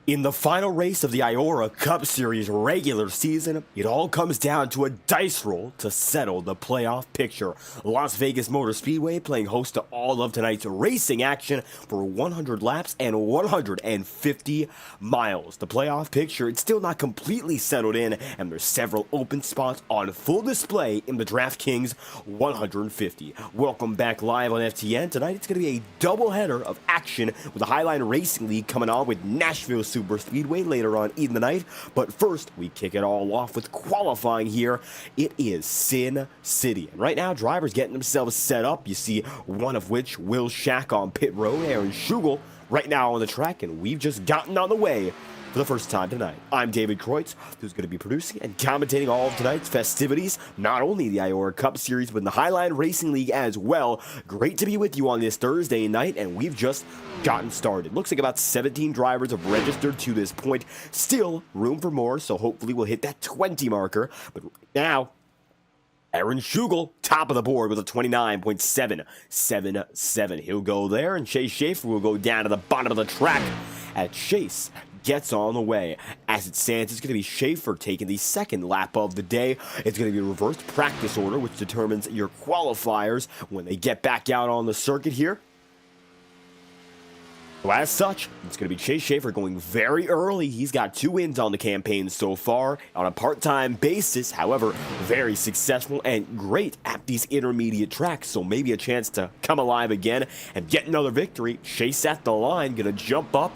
In the final race of the IORA Cup Series regular season, it all comes down to a dice roll to settle the playoff picture. Las Vegas Motor Speedway playing host to all of tonight's racing action for 100 laps and 150 miles. The playoff picture, it's still not completely settled in, and there's several open spots on full display in the DraftKings 150. Welcome back live on FTN. Tonight it's going to be a doubleheader of action with the Highline Racing League coming on with Nashville SuperSpeedway later on in the night. But first, we kick it all off with qualifying here. It is Sin City. And right now, drivers getting themselves set up. You see one of which, Will Shack on pit road, Aaron Schugel right now on the track, and we've just gotten on the way for the first time tonight. I'm David Kreutz, who's going to be producing and commentating all of tonight's festivities, not only the IORA Cup Series, but in the Highline Racing League as well. Great to be with you on this Thursday night, and we've just gotten started. Looks like about 17 drivers have registered to this point. Still room for more, so hopefully we'll hit that 20 marker. But now, Aaron Schugel, top of the board with a 29.777. He'll go there, and Chase Schaefer will go down to the bottom of the track as Chase gets on the way. As it stands, it's going to be Schaefer taking the second lap of the day. It's going to be a reversed practice order, which determines your qualifiers when they get back out on the circuit here. So as such, it's going to be Chase Schaefer going very early. He's got 2 wins on the campaign so far on a part-time basis. However, very successful and great at these intermediate tracks. So maybe a chance to come alive again and get another victory. Chase at the line, going to jump up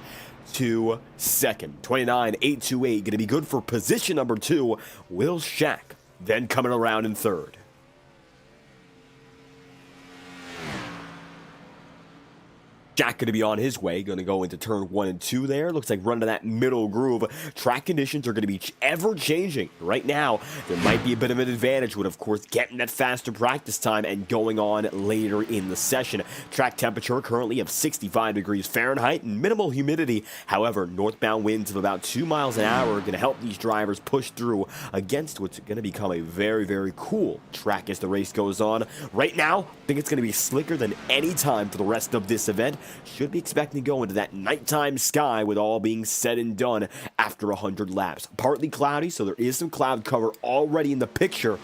to second. 29.828, going to be good for position number 2. Will Shack then coming around in third. Jack going to be on his way, going to go into turn 1 and 2 there. Looks like running that middle groove. Track conditions are going to be ever-changing. Right now, there might be a bit of an advantage with, of course, getting that faster practice time and going on later in the session. Track temperature currently of 65 degrees Fahrenheit and minimal humidity. However, northbound winds of about 2 miles an hour are going to help these drivers push through against what's going to become a very, very cool track as the race goes on. Right now, I think it's going to be slicker than any time for the rest of this event. Should be expecting to go into that nighttime sky with all being said and done after 100 laps. Partly cloudy, so there is some cloud cover already in the picture.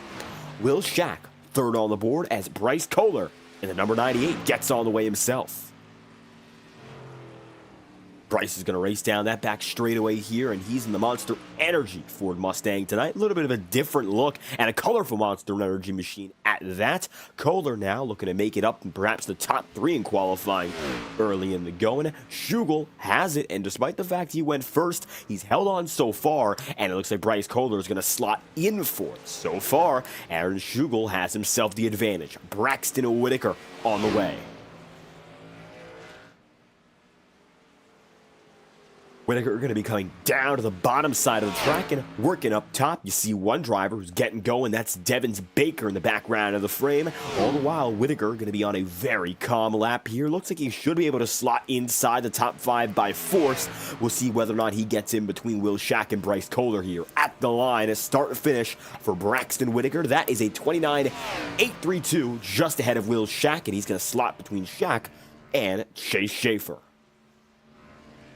Will Shack third on the board as Bryce Kohler in the number 98 gets on the way himself. Bryce is going to race down that back straightaway here, and he's in the Monster Energy Ford Mustang tonight. A little bit of a different look and a colorful Monster Energy machine at that. Kohler now looking to make it up in perhaps the top 3 in qualifying early in the going. Schugel has it, and despite the fact he went first, he's held on so far, and it looks like Bryce Kohler is going to slot in fourth. So far, Aaron Schugel has himself the advantage. Braxton Whitaker on the way. Whitaker are going to be coming down to the bottom side of the track and working up top. You see one driver who's getting going. That's Devins Baker in the background of the frame. All the while, Whitaker going to be on a very calm lap here. Looks like he should be able to slot inside the top 5 by force. We'll see whether or not he gets in between Will Shack and Bryce Kohler here. At the line, a start and finish for Braxton Whitaker. That is a 29.832, just ahead of Will Shack, and he's going to slot between Shack and Chase Schaefer.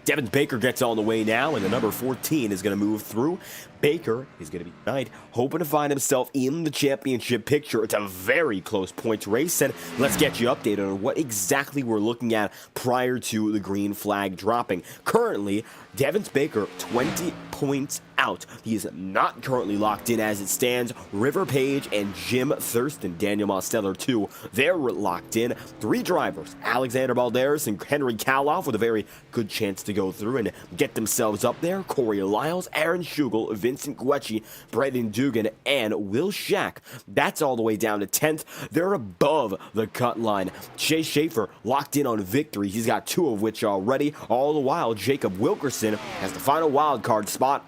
Devin Baker gets on the way now, and the number 14 is going to move through. Baker is going to be tonight hoping to find himself in the championship picture. It's a very close points race, and let's get you updated on what exactly we're looking at prior to the green flag dropping. Currently, Devin Baker 20 points out. He is not currently locked in as it stands. River Page and Jim Thurston, Daniel Mosteller too, they're locked in. 3 drivers, Alexander Balderas and Henry Kaloff, with a very good chance to go through and get themselves up there. Corey Lyles, Aaron Schugel, Vincent Guecci, Brendan Dugan, and Will Shack. That's all the way down to 10th. They're above the cut line. Chase Schaefer locked in on victory. He's got 2 of which already. All the while, Jacob Wilkerson has the final wild card spot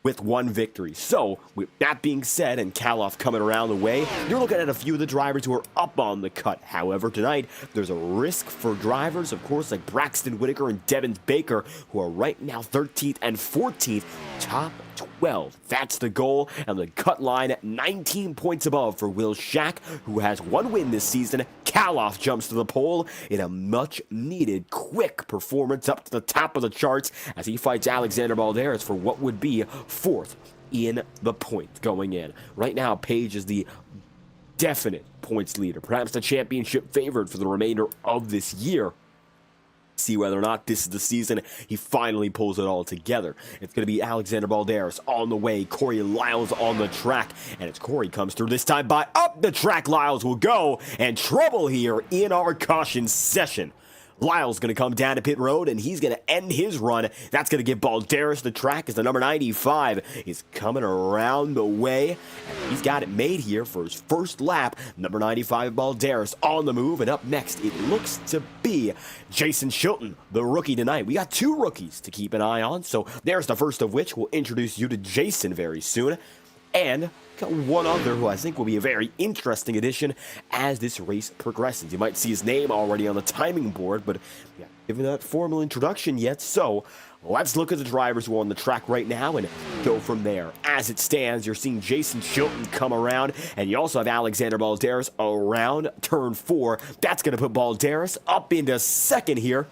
with 1 victory. So, with that being said, and Kaloff coming around the way, you're looking at a few of the drivers who are up on the cut. However, tonight, there's a risk for drivers, of course, like Braxton Whitaker and Devin Baker, who are right now 13th and 14th, top 12. That's the goal, and the cut line 19 points above for Will Shack, who has one win this season. Kaloff jumps to the pole in a much-needed quick performance up to the top of the charts as he fights Alexander Balderas for what would be 4th in the points going in. Right now, Page is the definite points leader, perhaps the championship favorite for the remainder of this year. See whether or not this is the season he finally pulls it all together. It's going to be Alexander Balderas on the way, Corey Lyles on the track, and as Corey comes through this time by up the track, Lyles will go, and trouble here in our caution session. Lyle's going to come down to pit road, and he's going to end his run. That's going to give Balderas the track as the number 95 is coming around the way. And he's got it made here for his first lap. Number 95 Balderas on the move, and up next it looks to be Jason Chilton, the rookie tonight. We got 2 rookies to keep an eye on, so there's the first of which. We'll introduce you to Jason very soon. And got one other who I think will be a very interesting addition as this race progresses. You might see his name already on the timing board, but yeah, given that formal introduction yet. So let's look at the drivers who are on the track right now and go from there. As it stands, you're seeing Jason Chilton come around, and you also have Alexander Balderas around turn 4. That's going to put Balderas up into second here.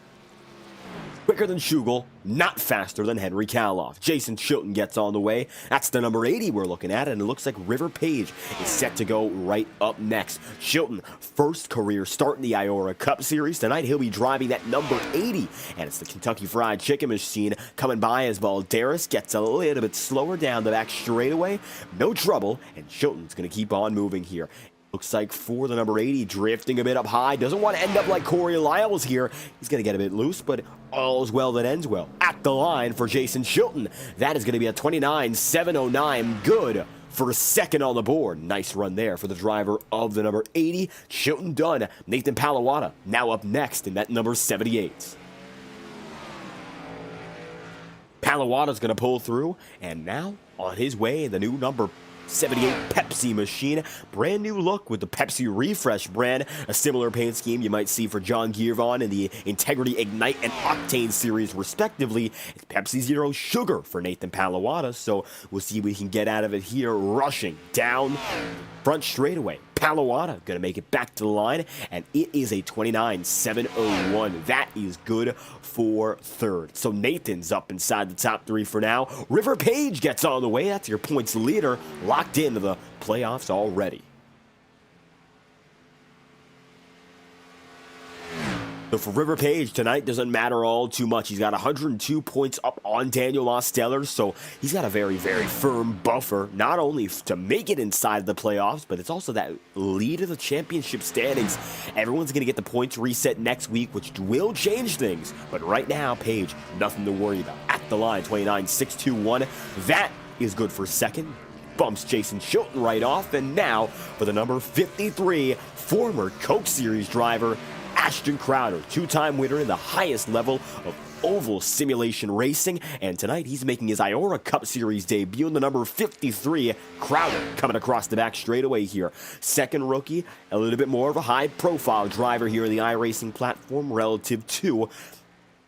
Quicker than Schugel, not faster than Henry Kaloff. Jason Chilton gets on the way. That's the number 80 we're looking at, and it looks like River Page is set to go right up next. Chilton, first career start in the IORA Cup Series. Tonight he'll be driving that number 80, and it's the Kentucky Fried Chicken Machine coming by as Balderas gets a little bit slower down the back straightaway. No trouble, and Chilton's going to keep on moving here. Looks like for the number 80, drifting a bit up high. Doesn't want to end up like Corey Lyles here. He's going to get a bit loose, but all's well that ends well. At the line for Jason Chilton. That is going to be a 29.709. Good for a second on the board. Nice run there for the driver of the number 80. Chilton done. Nathan Palawada now up next in that number 78. Palawada's going to pull through, and now on his way in the new number 78 Pepsi machine. Brand new look with the Pepsi Refresh brand. A similar paint scheme you might see for John Giervon in the Integrity Ignite and Octane series respectively. It's Pepsi Zero Sugar for Nathan Palawada, so we'll see what he can get out of it here. Rushing down front straightaway. Palawada going to make it back to the line, and it is a 29.701. That is good for third. So Nathan's up inside the top 3 for now. River Page gets on the way. That's your points leader, locked into the playoffs already. So for River Page, tonight doesn't matter all too much. He's got 102 points up on Daniel Ostellar, so he's got a very, very firm buffer, not only to make it inside the playoffs, but it's also that lead of the championship standings. Everyone's going to get the points reset next week, which will change things. But right now, Page, nothing to worry about. At the line, 29.621. That is good for second. Bumps Jason Chilton right off, and now for the number 53, former Coke Series driver, Ashton Crowder, 2-time winner in the highest level of oval simulation racing, and tonight he's making his IORA Cup Series debut in the number 53. Crowder coming across the back straightaway here. Second rookie, a little bit more of a high-profile driver here in the iRacing platform relative to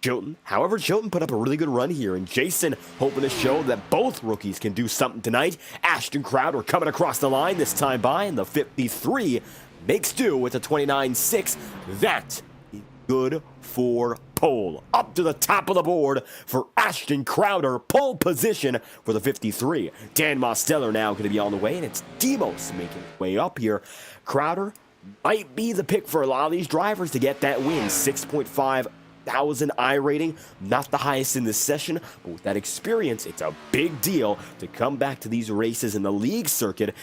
Chilton. However, Chilton put up a really good run here, and Jason hoping to show that both rookies can do something tonight. Ashton Crowder coming across the line this time by in the 53. Makes do with a 29.6. That is good for pole. Up to the top of the board for Ashton Crowder. Pole position for the 53. Dan Mosteller now going to be on the way, and it's Demos making his way up here. Crowder might be the pick for a lot of these drivers to get that win. 6.5 thousand I rating, not the highest in this session, but with that experience, it's a big deal to come back to these races in the league circuit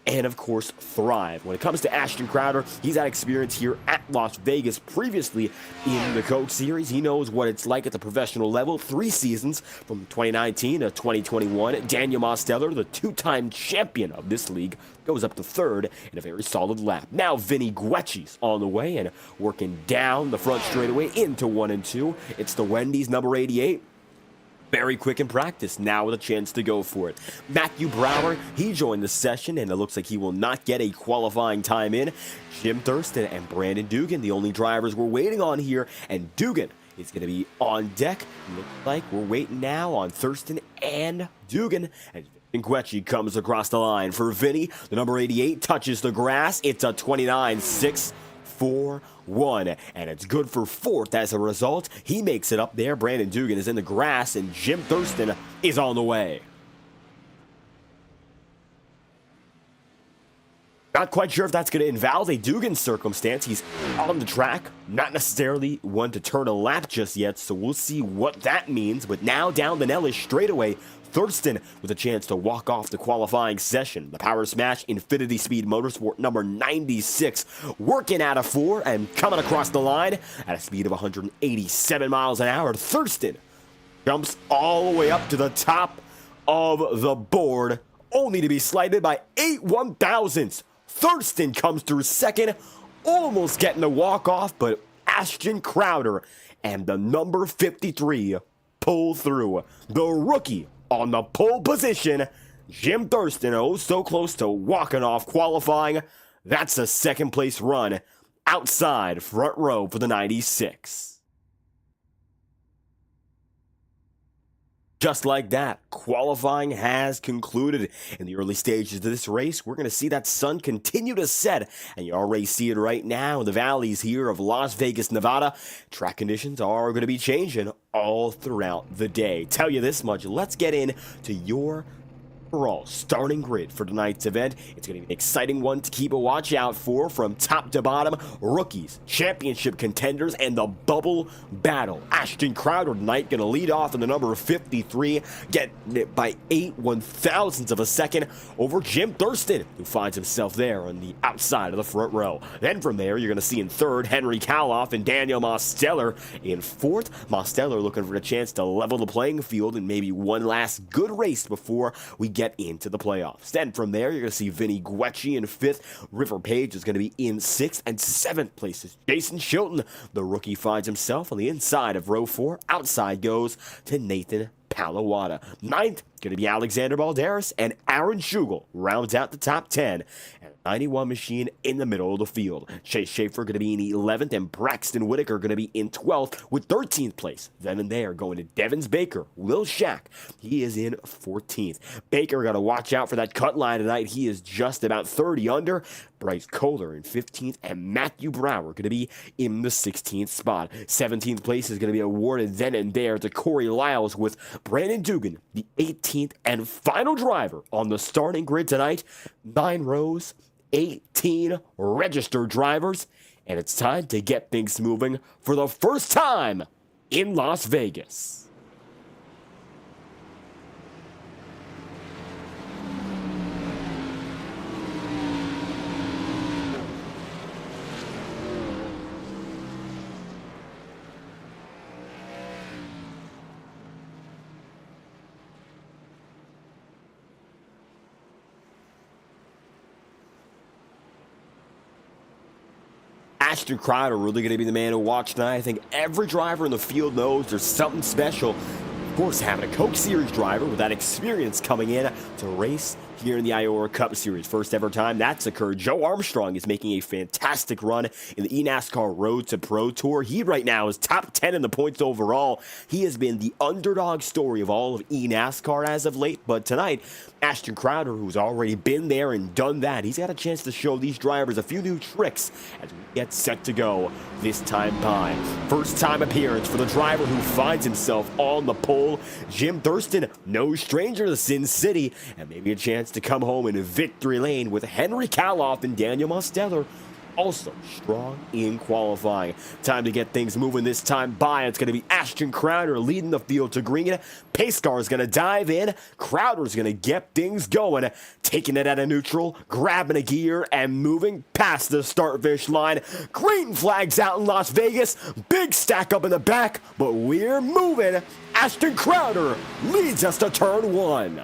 and, of course, thrive. When it comes to Ashton Crowder, he's had experience here at Las Vegas previously in the Coke Series. He knows what it's like at the professional level. 3 seasons from 2019 to 2021. Daniel Mosteller, the 2-time champion of this league, goes up to third in a very solid lap. Now Vinny Guecci's on the way and working down the front straightaway into 1 and 2. It's the Wendy's number 88. Very quick in practice, now with a chance to go for it. Matthew Brower, he joined the session, and it looks like he will not get a qualifying time in. Jim Thurston and Brandon Dugan, the only drivers we're waiting on here, and Dugan is going to be on deck. Looks like we're waiting now on Thurston and Dugan. And Guecci comes across the line for Vinny. The number 88 touches the grass. It's a 29.641, and it's good for fourth as a result. He makes it up there. Brandon Dugan is in the grass, and Jim Thurston is on the way. Not quite sure if that's going to invalidate Dugan's circumstance. He's on the track, not necessarily one to turn a lap just yet, so we'll see what that means. But now down the Nellis straightaway, Thurston with a chance to walk off the qualifying session. The Power Smash Infinity Speed Motorsport number 96 working out of 4 and coming across the line at a speed of 187 miles an hour. Thurston jumps all the way up to the top of the board, only to be slighted by 8 1,000ths. Thurston comes through second, almost getting the walk-off, but Ashton Crowder and the number 53 pull through. The rookie on the pole position, Jim Thurston, oh so close to walking off qualifying. That's a second-place run outside front row for the 96. Just like that, qualifying has concluded. In the early stages of this race, we're going to see that sun continue to set, and you already see it right now in the valleys here of Las Vegas, Nevada. Track conditions are going to be changing all throughout the day. Tell you this much, let's get into your overall starting grid for tonight's event. It's going to be an exciting one to keep a watch out for from top to bottom. Rookies, championship contenders, and the bubble battle. Ashton Crowder tonight going to lead off in the number 53, getting it by 8 1,000ths of a second over Jim Thurston, who finds himself there on the outside of the front row. Then from there, you're going to see in third, Henry Kaloff and Daniel Mosteller in fourth. Mosteller looking for a chance to level the playing field and maybe one last good race before we get into the playoffs. Then from there, you're going to see Vinny Guecci in fifth. River Page is going to be in sixth and seventh places. Jason Chilton, the rookie, finds himself on the inside of row 4. Outside goes to Nathan Palawada. Ninth, going to be Alexander Balderas, and Aaron Schugel rounds out the top 10. And a 91 machine in the middle of the field. Chase Schaefer going to be in 11th, and Braxton Whitaker going to be in 12th with 13th place. Then and there going to Devins Baker. Will Shack, he is in 14th. Baker got to watch out for that cut line tonight. He is just about 30 under. Bryce Kohler in 15th, and Matthew Brower going to be in the 16th spot. 17th place is going to be awarded then and there to Corey Lyles with Brandon Dugan, the 18th and final driver on the starting grid tonight. 9 rows, 18 registered drivers, and it's time to get things moving for the first time in Las Vegas. Ashton Crowder really going to be the man to watch tonight. I think every driver in the field knows there's something special. Of course, having a Cup Series driver with that experience coming in to race here in the IORA Cup Series. First ever time that's occurred. Joe Armstrong is making a fantastic run in the NASCAR Road to Pro Tour. He right now is top 10 in the points overall. He has been the underdog story of all of NASCAR as of late, but tonight, Ashton Crowder, who's already been there and done that, he's got a chance to show these drivers a few new tricks as we get set to go this time by. First time appearance for the driver who finds himself on the pole. Jim Thurston, no stranger to Sin City, and maybe a chance to come home in victory lane with Henry Kaloff and Daniel Mosteller also strong in qualifying. Time to get things moving this time by. It's going to be Ashton Crowder leading the field to green. Pace car is going to dive in. Crowder's going to get things going, taking it out of neutral, grabbing a gear, and moving past the start-finish line. Green flags out in Las Vegas. Big stack up in the back, but we're moving. Ashton Crowder leads us to turn 1.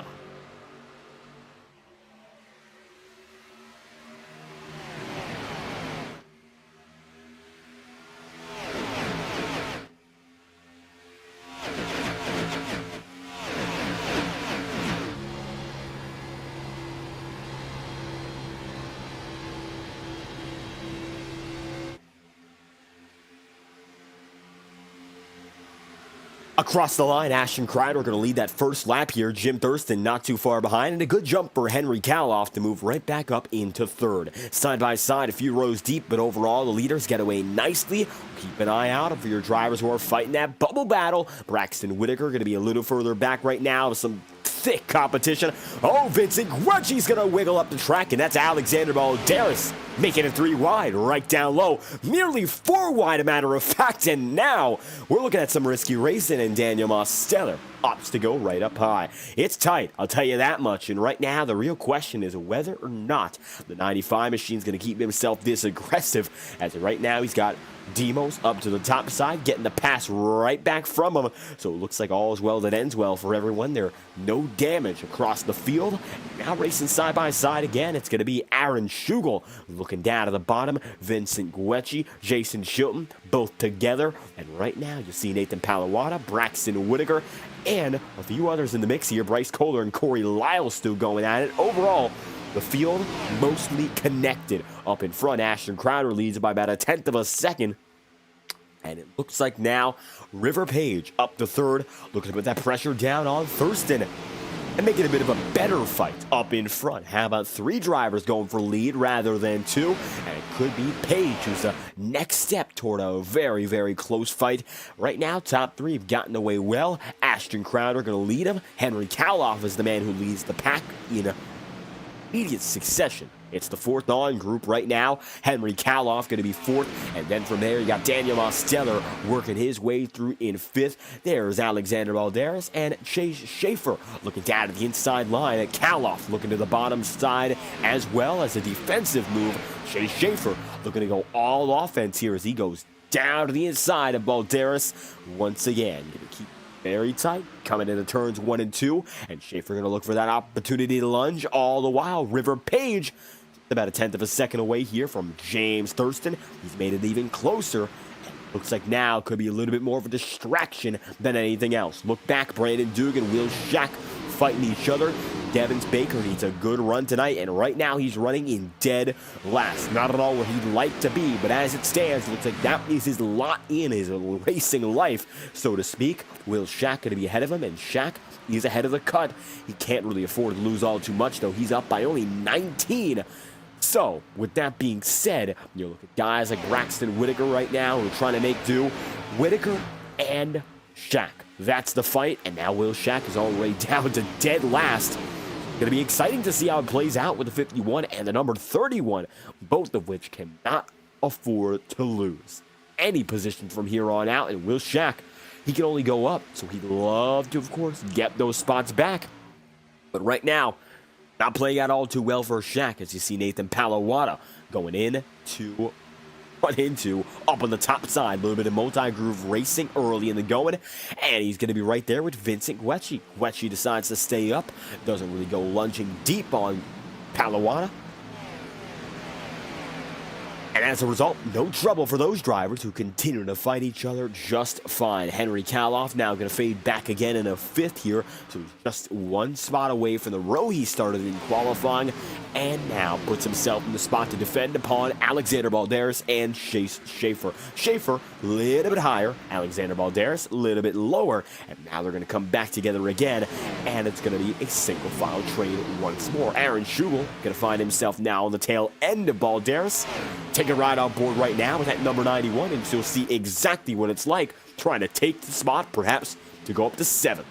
Across the line, Ashton Kreider going to lead that first lap here. Jim Thurston not too far behind, and a good jump for Henry Kaloff to move right back up into third. Side by side, a few rows deep, but overall the leaders get away nicely. Keep an eye out for your drivers who are fighting that bubble battle. Braxton Whitaker going to be a little further back right now with some thick competition. Oh, Vincent Gucci's going to wiggle up the track, and that's Alexander Balderas making it 3 wide, right down low. Nearly 4 wide, a matter of fact, and now we're looking at some risky racing, and Daniel Mosteller opts to go right up high. It's tight, I'll tell you that much, and right now the real question is whether or not the 95 machine's going to keep himself this aggressive, as right now he's got Demos up to the top side, getting the pass right back from him. So it looks like all is well that ends well for everyone there. No damage across the field. Now racing side by side again, it's going to be Aaron Schugel looking down at the bottom. Vincent Guecci, Jason Shilton, both together. And right now you see Nathan Palawada, Braxton Whitaker, and a few others in the mix here. Bryce Kohler and Corey Lyle still going at it. Overall, the field mostly connected. Up in front, Ashton Kreider leads by about 1/10 of a second. And it looks like now River Page up to third, looking to put that pressure down on Thurston and make it a bit of a better fight up in front. How about 3 drivers going for lead rather than 2? And it could be Page who's the next step toward a very, very close fight. Right now, top 3 have gotten away well. Ashton Kreider going to lead him. Henry Kaloff is the man who leads the pack in immediate succession. It's the 4th on group right now. Henry Kaloff going to be 4th. And then from there, you got Daniel Mosteller working his way through in 5th. There's Alexander Balderas and Chase Schaefer looking down at the inside line. At Kaloff looking to the bottom side as well as a defensive move. Chase Schaefer looking to go all offense here as he goes down to the inside of Balderas. Once again, going to keep very tight, coming into turns 1 and 2, and Schaefer going to look for that opportunity to lunge. All the while, River Page, about 1/10 of a second away here from James Thurston. He's made it even closer. Looks like now could be a little bit more of a distraction than anything else. Look back, Brandon Dugan, Will Shack fighting each other. Devins Baker needs a good run tonight, and right now he's running in dead last. Not at all where he'd like to be, but as it stands, it looks like that is his lot in his racing life, so to speak. Will Shack going to be ahead of him, and Shack, he's ahead of the cut. He can't really afford to lose all too much, though. He's up by only 19. So, with that being said, you look at guys like Braxton Whitaker right now who are trying to make do. Whitaker and Shack. That's the fight, and now Will Shack is all the way down to dead last. Going to be exciting to see how it plays out with the 51 and the number 31, both of which cannot afford to lose any position from here on out. And Will Shack, he can only go up, so he'd love to, of course, get those spots back. But right now, not playing out all too well for Shack, as you see Nathan Palawada going into up on the top side. A little bit of multi-groove racing early in the going, and he's going to be right there with Vincent Guecci. Guecci decides to stay up, doesn't really go lunging deep on Palawada. And as a result, no trouble for those drivers who continue to fight each other just fine. Henry Kaloff now going to fade back again in a 5th here, so he's just 1 spot away from the row he started in qualifying, and now puts himself in the spot to defend upon Alexander Balderas and Chase Schaefer. Schaefer, a little bit higher, Alexander Balderas, a little bit lower, and now they're going to come back together again, and it's going to be a single file trade once more. Aaron Schugel going to find himself now on the tail end of Balderas. Take a ride on board right now with that number 91, and you'll see exactly what it's like trying to take the spot, perhaps to go up to 7th.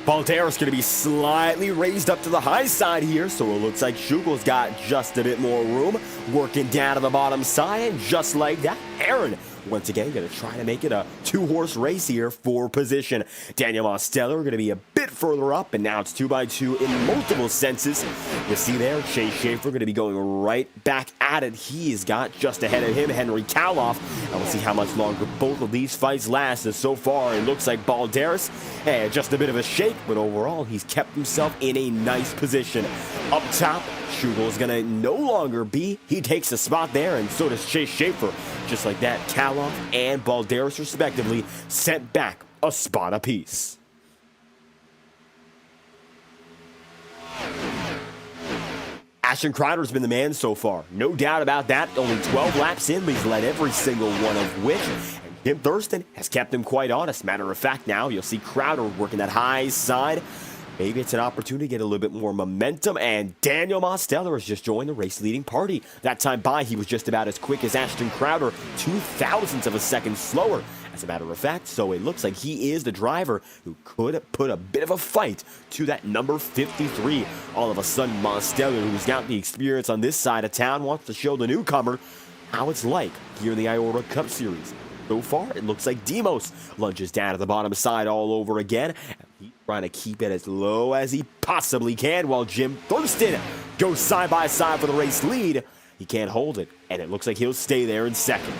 Balderas going to be slightly raised up to the high side here, so it looks like Schugel's got just a bit more room, working down to the bottom side, and just like that, Aaron once again going to try to make it a 2-horse race here for position. Daniel Mosteller going to be a bit further up, and now it's 2x2 in multiple senses. You see there, Chase Schaefer going to be going right back at it. He's got just ahead of him Henry Kaloff, and we'll see how much longer both of these fights last, as so far it looks like Balderas had just a bit of a shake, but overall he's kept himself in a nice position. Up top, Schugel is going to no longer be. He takes a spot there, and so does Chase Schaefer. Just like that, Kaloff and Balderas respectively sent back a spot apiece. Ashton Crowder's been the man so far. No doubt about that. Only 12 laps in, but he's led every single one of which. And Jim Thurston has kept him quite honest. Matter of fact, now you'll see Crowder working that high side. Maybe it's an opportunity to get a little bit more momentum. And Daniel Mosteller has just joined the race-leading party. That time by, he was just about as quick as Ashton Crowder, 0.02 of a second slower. As a matter of fact, so it looks like he is the driver who could put a bit of a fight to that number 53. All of a sudden, Mosteller, who's got the experience on this side of town, wants to show the newcomer how it's like here in the IORA Cup Series. So far, it looks like Demos lunges down to the bottom side all over again. He's trying to keep it as low as he possibly can, while Jim Thurston goes side by side for the race lead. He can't hold it, and it looks like he'll stay there in second.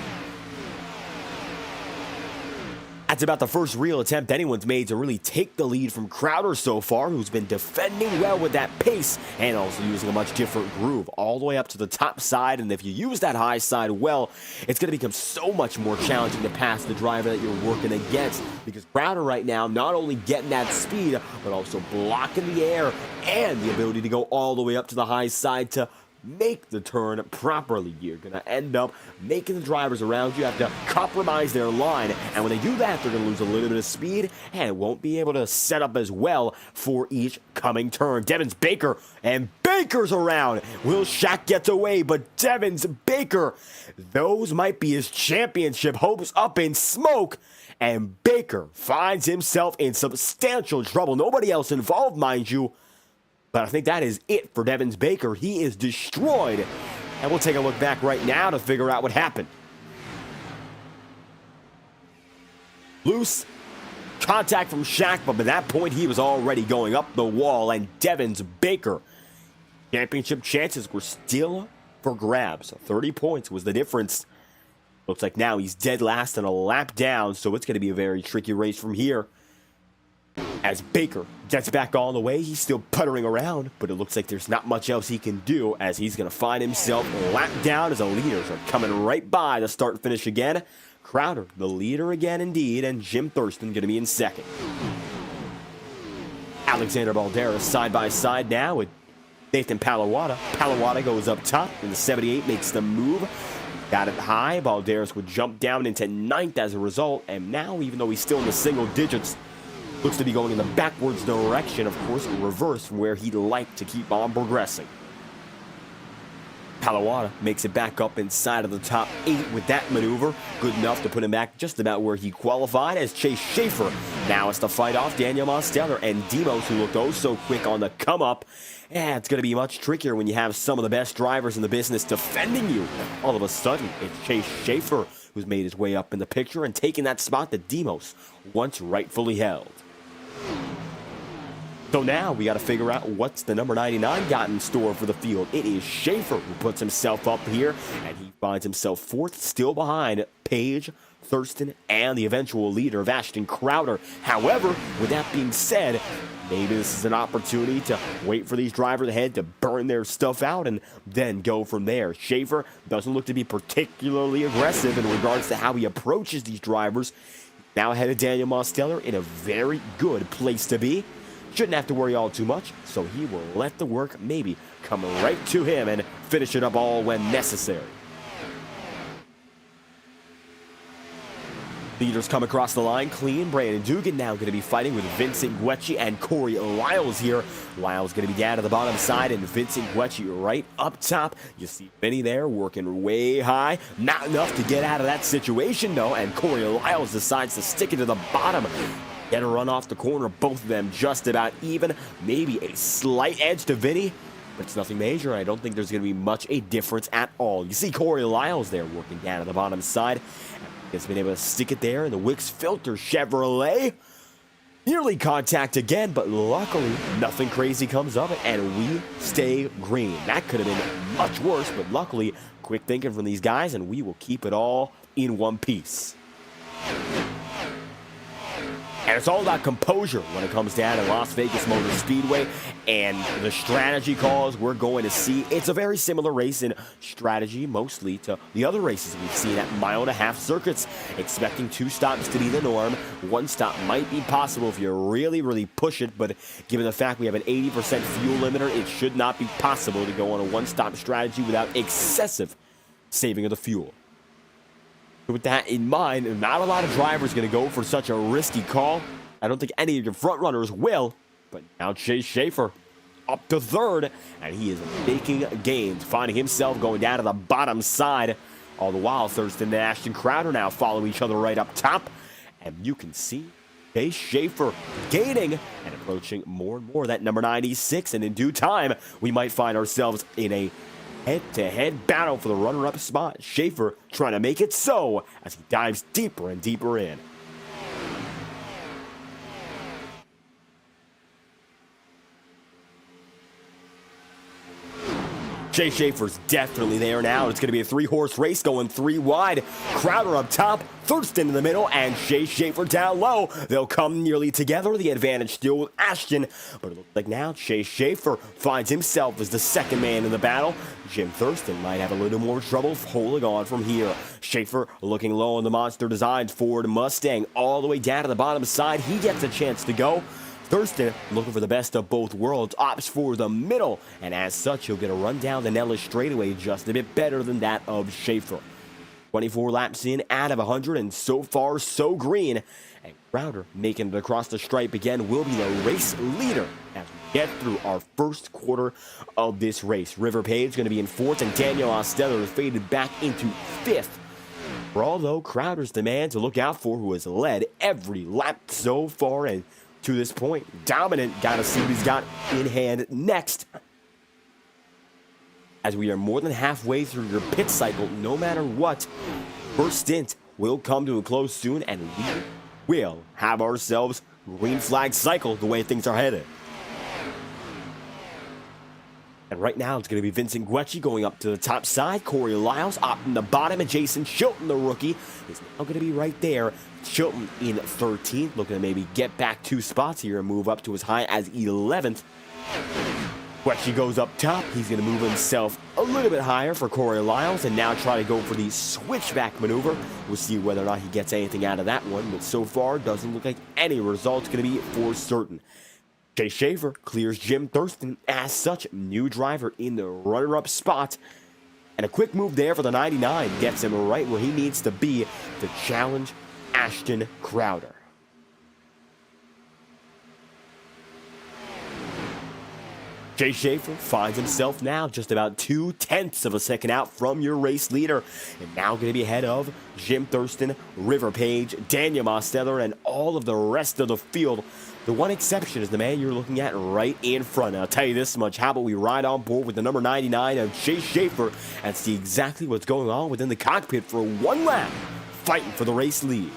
That's about the first real attempt anyone's made to really take the lead from Crowder so far, who's been defending well with that pace and also using a much different groove all the way up to the top side. And if you use that high side well, it's going to become so much more challenging to pass the driver that you're working against, because Crowder right now not only getting that speed, but also blocking the air and the ability to go all the way up to the high side to make the turn properly. You're going to end up making the drivers around you have to compromise their line, and when they do that, they're going to lose a little bit of speed and won't be able to set up as well for each coming turn. Devins Baker, and Baker's around. Will Shack gets away, but Devins Baker, those might be his championship hopes up in smoke, and Baker finds himself in substantial trouble. Nobody else involved, mind you. But I think that is it for Devins Baker. He is destroyed. And we'll take a look back right now to figure out what happened. Loose contact from Shaq, but by that point he was already going up the wall. And Devins Baker, championship chances were still for grabs. 30 points was the difference. Looks like now he's dead last and a lap down, so it's going to be a very tricky race from here. As Baker gets back on the way, he's still puttering around, but it looks like there's not much else he can do, as he's going to find himself lapped down as the leaders are coming right by to start and finish again. Crowder, the leader again indeed, and Jim Thurston going to be in second. Alexander Balderas side by side now with Nathan Palawada. Palawada goes up top, and the 78 makes the move. Got it high. Balderas would jump down into ninth as a result, and now, even though he's still in the single digits, looks to be going in the backwards direction, of course, reverse from where he'd like to keep on progressing. Palawada makes it back up inside of the top 8 with that maneuver. Good enough to put him back just about where he qualified, as Chase Schaefer now has to fight off Daniel Mosteller and Demos, who looked oh so quick on the come up. And it's going to be much trickier when you have some of the best drivers in the business defending you. All of a sudden, it's Chase Schaefer who's made his way up in the picture and taken that spot that Demos once rightfully held. So now we got to figure out what's the number 99 got in store for the field. It is Schaefer who puts himself up here, and he finds himself fourth, still behind Page, Thurston, and the eventual leader of Ashton Crowder. However, with that being said, maybe this is an opportunity to wait for these drivers ahead to burn their stuff out and then go from there. Schaefer doesn't look to be particularly aggressive in regards to how he approaches these drivers. Now ahead of Daniel Mosteller, in a very good place to be. Shouldn't have to worry all too much, so he will let the work maybe come right to him and finish it up all when necessary. Leaders come across the line clean. Brandon Dugan now going to be fighting with Vincent Guecci and Corey Lyles here. Lyles going to be down to the bottom side, and Vincent Guecci right up top. You see Vinny there working way high. Not enough to get out of that situation, though, and Corey Lyles decides to stick it to the bottom. Get a run off the corner, both of them just about even. Maybe a slight edge to Vinny, but it's nothing major. I don't think there's going to be much a difference at all. You see Corey Lyles there working down at the bottom side. He's been able to stick it there in the Wicks Filter Chevrolet. Nearly contact again, but luckily nothing crazy comes of it, and we stay green. That could have been much worse, but luckily quick thinking from these guys, and we will keep it all in one piece. And it's all about composure when it comes down to Las Vegas Motor Speedway and the strategy calls we're going to see. It's a very similar racing strategy, mostly to the other races we've seen at mile-and-a-half circuits, expecting 2 stops to be the norm. 1 stop might be possible if you really, really push it, but given the fact we have an 80% fuel limiter, it should not be possible to go on a 1-stop strategy without excessive saving of the fuel. With that in mind, not a lot of drivers going to go for such a risky call. I don't think any of your front runners will. But now Chase Schaefer up to 3rd, and he is making gains, finding himself going down to the bottom side. All the while, Thurston and Ashton Crowder now follow each other right up top. And you can see Chase Schaefer gaining and approaching more and more that number 96. And in due time, we might find ourselves in a head-to-head battle for the runner-up spot. Schaefer trying to make it so as he dives deeper and deeper in. Chase Schaefer's definitely there now. It's going to be a 3-horse race going 3 wide. Crowder up top, Thurston in the middle, and Chase Schaefer down low. They'll come nearly together. The advantage still with Ashton, but it looks like now Chase Schaefer finds himself as the 2nd man in the battle. Jim Thurston might have a little more trouble holding on from here. Schaefer looking low on the Monster Designs Ford Mustang all the way down to the bottom side. He gets a chance to go. Thurston, looking for the best of both worlds, opts for the middle, and as such, he'll get a run down the Nellis straightaway just a bit better than that of Schaefer. 24 laps in out of 100, and so far, so green. And Crowder, making it across the stripe again, will be the race leader as we get through our first quarter of this race. River Page going to be in 4th, and Daniel Osteller is faded back into 5th. For all, though, Crowder's the man to look out for, who has led every lap so far, and to this point, dominant. Gotta see what he's got in hand next. As we are more than halfway through your pit cycle, no matter what, first stint will come to a close soon, and we will have ourselves green flag cycle the way things are headed. And right now, it's going to be Vincent Guecci going up to the top side. Corey Lyles up in the bottom, and Jason Chilton, the rookie, is now going to be right there. Chilton in 13th, looking to maybe get back 2 spots here and move up to as high as 11th. Guecci goes up top. He's going to move himself a little bit higher for Corey Lyles and now try to go for the switchback maneuver. We'll see whether or not he gets anything out of that one, but so far, doesn't look like any result's going to be for certain. Chase Schaefer clears Jim Thurston as such, new driver in the runner-up spot. And a quick move there for the 99 gets him right where he needs to be to challenge Ashton Crowder. Chase Schaefer finds himself now just about 0.2 of a second out from your race leader. And now going to be ahead of Jim Thurston, River Page, Daniel Mosteller, and all of the rest of the field. The one exception is the man you're looking at right in front. I'll tell you this much. How about we ride on board with the number 99 of Chase Schaefer and see exactly what's going on within the cockpit for 1 lap, fighting for the race lead.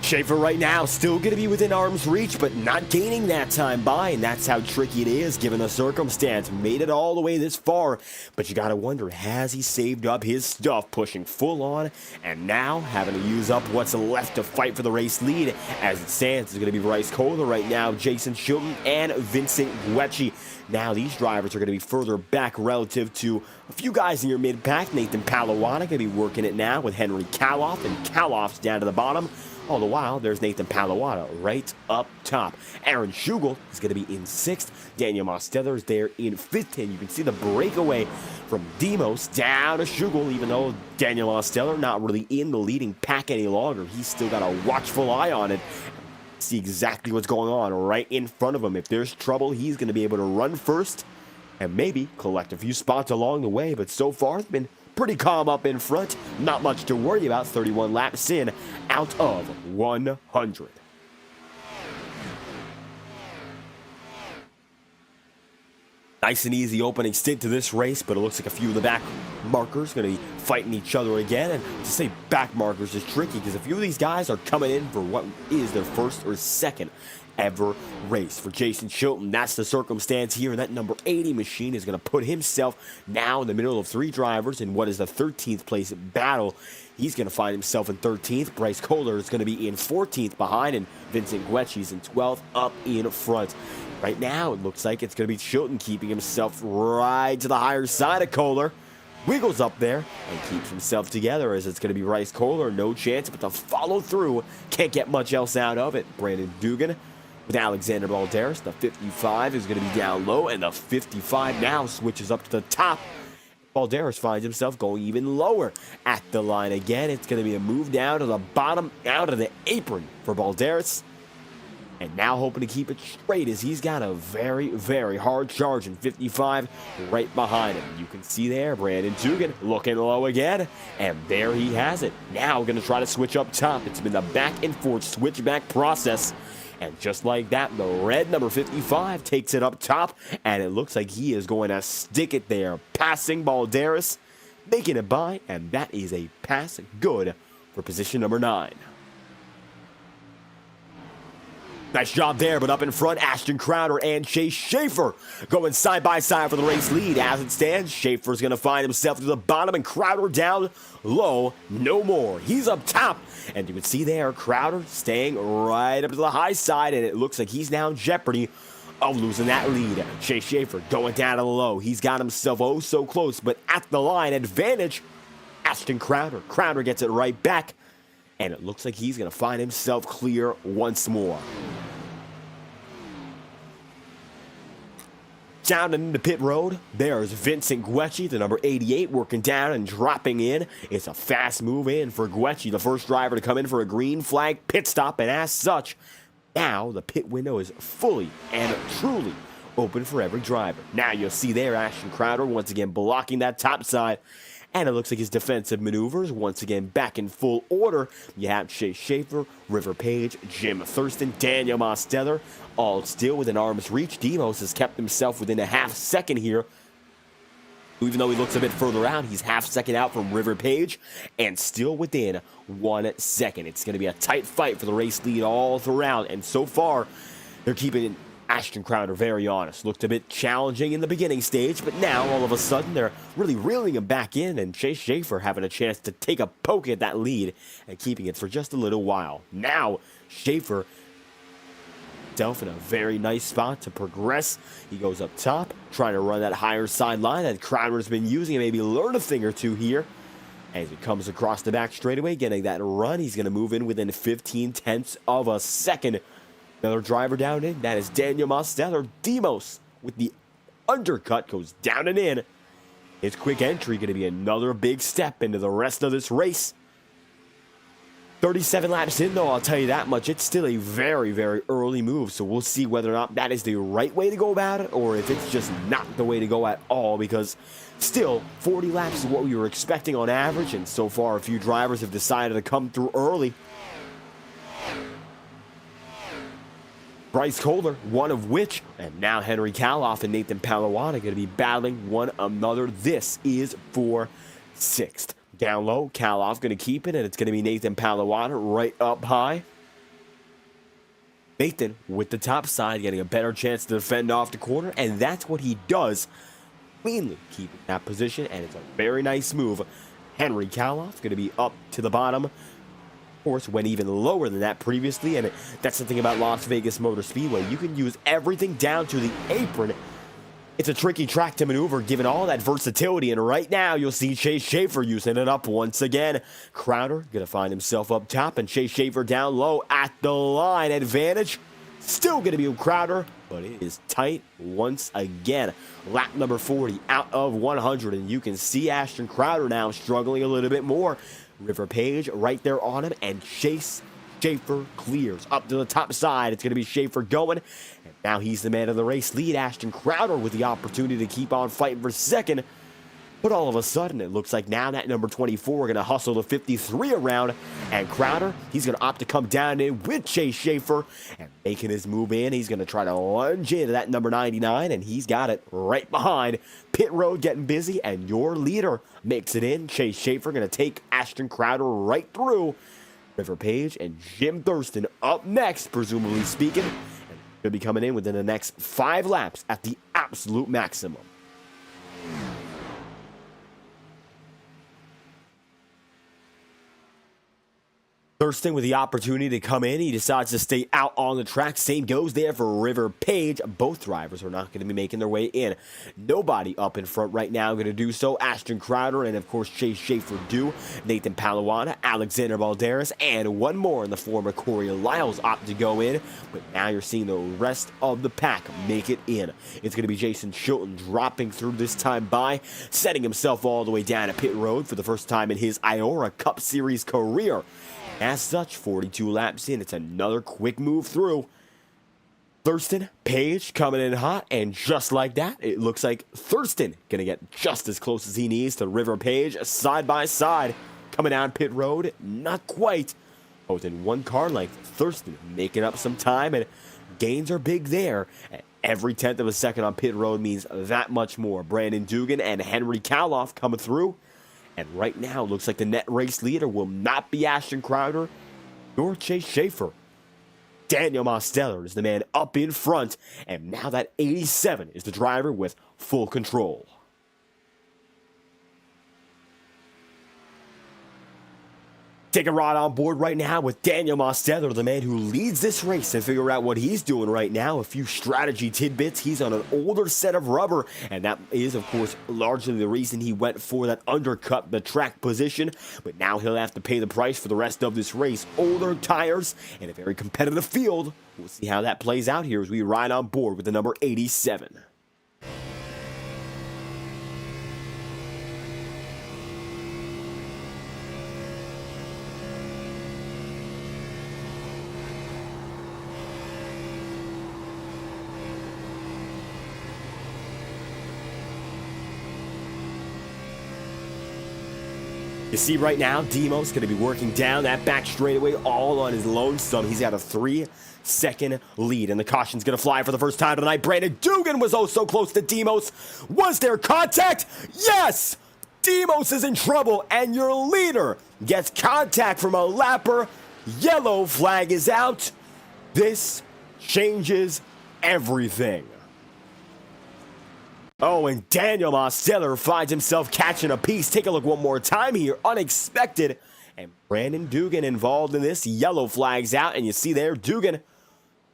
Schaefer right now still going to be within arm's reach, but not gaining that time by, and that's how tricky it is given the circumstance. Made it all the way this far, but you got to wonder, has he saved up his stuff, pushing full on, and now having to use up what's left to fight for the race lead? As it stands, it's going to be Bryce Kohler right now, Jason Chilton, and Vincent Guecci. Now these drivers are going to be further back relative to a few guys in your mid-pack. Nathan Palawana going to be working it now with Henry Kaloff, and Kaloff's down to the bottom. All the while, there's Nathan Palawana right up top. Aaron Schugel is going to be in 6th. Daniel Mosteller is there in 5th. And you can see the breakaway from Demos down to Schugel, even though Daniel Mosteller not really in the leading pack any longer. He's still got a watchful eye on it. See exactly what's going on right in front of him. If there's trouble, he's going to be able to run first and maybe collect a few spots along the way. But so far, it's been pretty calm up in front. Not much to worry about. 31 laps in, out of 100. Nice and easy opening stint to this race, but it looks like a few of the back markers going to be fighting each other again. And to say back markers is tricky because a few of these guys are coming in for what is their first or second ever race. For Jason Chilton, that's the circumstance here. And that number 80 machine is going to put himself now in the middle of three drivers in what is the 13th place battle. He's going to find himself in 13th. Bryce Kohler is going to be in 14th behind, and Vincent Guecci's in 12th up in front. Right now, it looks like it's going to be Chilton keeping himself right to the higher side of Kohler. Wiggles up there and keeps himself together as it's going to be Bryce Kohler. No chance, but to follow through. Can't get much else out of it. Brandon Dugan with Alexander Balderas. The 55 is going to be down low, and the 55 now switches up to the top. Balderas finds himself going even lower at the line again. It's going to be a move down to the bottom, out of the apron for Balderas. And now hoping to keep it straight as he's got a very, very hard charge in 55 right behind him. You can see there, Brandon Dugan looking low again. And there he has it. Now going to try to switch up top. It's been the back and forth switchback process. And just like that, the red number 55 takes it up top. And it looks like he is going to stick it there. Passing Balderas, making it by. And that is a pass good for position number 9. Nice job there, but up in front, Ashton Crowder and Chase Schaefer going side by side for the race lead. As it stands, Schaefer's going to find himself to the bottom and Crowder down low. No more. He's up top. And you can see there, Crowder staying right up to the high side, and it looks like he's now in jeopardy of losing that lead. Chase Schaefer going down to the low. He's got himself oh so close, but at the line, advantage, Ashton Crowder. Crowder gets it right back. And it looks like he's going to find himself clear once more. Down into pit road, there's Vincent Guecci, the number 88, working down and dropping in. It's a fast move in for Guecci, the first driver to come in for a green flag pit stop. And as such, now the pit window is fully and truly open for every driver. Now you'll see there Ashton Crowder once again blocking that top side. And it looks like his defensive maneuvers, once again, back in full order. You have Chase Schaefer, River Page, Jim Thurston, Daniel Mosteller, all still within arm's reach. Demos has kept himself within a half second here. Even though he looks a bit further out, he's half second out from River Page and still within 1 second. It's going to be a tight fight for the race lead all throughout. And so far, they're keeping Ashton Crowder very honest. Looked a bit challenging in the beginning stage, but now all of a sudden they're really reeling him back in, and Chase Schaefer having a chance to take a poke at that lead and keeping it for just a little while. Now Schaefer himself in a very nice spot to progress. He goes up top, trying to run that higher sideline that Crowder's been using and maybe learn a thing or two here. As he comes across the back straightaway, getting that run, he's going to move in within 15/10 of a second. Another driver down in, that is Daniel Mosteller. Demos with the undercut goes down and in. His quick entry going to be another big step into the rest of this race. 37 laps in, though, I'll tell you that much. It's still a very, very early move, so we'll see whether or not that is the right way to go about it or if it's just not the way to go at all, because still, 40 laps is what we were expecting on average, and so far a few drivers have decided to come through early. Bryce Kohler, one of which, and now Henry Kaloff and Nathan Palawan are going to be battling one another. This is for 6th. Down low, Kaloff going to keep it, and it's going to be Nathan Palawan right up high. Nathan with the top side getting a better chance to defend off the corner, and that's what he does. Cleanly keeping that position, and it's a very nice move. Henry Kaloff going to be up to the bottom. Course went even lower than that previously, and that's the thing about Las Vegas Motor Speedway. You can use everything down to the apron. It's a tricky track to maneuver given all that versatility, and right now you'll see Chase Schaefer using it up once again. Crowder gonna find himself up top, and Chase Schaefer down low at the line. Advantage still gonna be with Crowder, but it is tight once again. Lap number 40 out of 100, and you can see Ashton Crowder now struggling a little bit more. River Page right there on him, and Chase Schaefer clears up to the top side. It's going to be Schaefer going. And now he's the man of the race lead. Ashton Crowder with the opportunity to keep on fighting for second. But all of a sudden, it looks like now that number 24 going to hustle the 53 around. And Crowder, he's going to opt to come down in with Chase Schaefer. And making his move in, he's going to try to lunge into that number 99. And he's got it right behind. Pit road getting busy. And your leader makes it in. Chase Schaefer going to take Ashton Crowder right through. River Page and Jim Thurston up next, presumably speaking. And he'll be coming in within the next 5 laps at the absolute maximum. Thurston with the opportunity to come in. He decides to stay out on the track. Same goes there for River Page. Both drivers are not going to be making their way in. Nobody up in front right now going to do so. Ashton Crowder and, of course, Chase Schaefer do. Nathan Palawana, Alexander Balderas, and one more in the form of Corey Lyles opt to go in. But now you're seeing the rest of the pack make it in. It's going to be Jason Chilton dropping through this time by, setting himself all the way down at pit road for the first time in his IORA Cup Series career. As such, 42 laps in, it's another quick move through. Thurston, Page coming in hot, and just like that, it looks like Thurston going to get just as close as he needs to River Page, side by side. Coming down pit road, not quite. But within 1 car length, Thurston making up some time, and gains are big there. Every 10th of a second on pit road means that much more. Brandon Dugan and Henry Kaloff coming through. And right now, it looks like the net race leader will not be Ashton Crowder nor Chase Schaefer. Daniel Mosteller is the man up in front. And now that 87 is the driver with full control. Take a ride on board right now with Daniel Mosteller, the man who leads this race, and figure out what he's doing right now. A few strategy tidbits. He's on an older set of rubber, and that is, of course, largely the reason he went for that undercut the track position. But now he'll have to pay the price for the rest of this race. Older tires and a very competitive field. We'll see how that plays out here as we ride on board with the number 87. You see right now, Demos going to be working down that back straightaway all on his lonesome. He's got a 3-second lead, and the caution's going to fly for the first time tonight. Brandon Dugan was oh so close to Demos. Was there contact? Yes! Demos is in trouble, and your leader gets contact from a lapper. Yellow flag is out. This changes everything. Oh, and Daniel Mosteller finds himself catching a piece. Take a look one more time here. Unexpected. And Brandon Dugan involved in this. Yellow flags out. And you see there, Dugan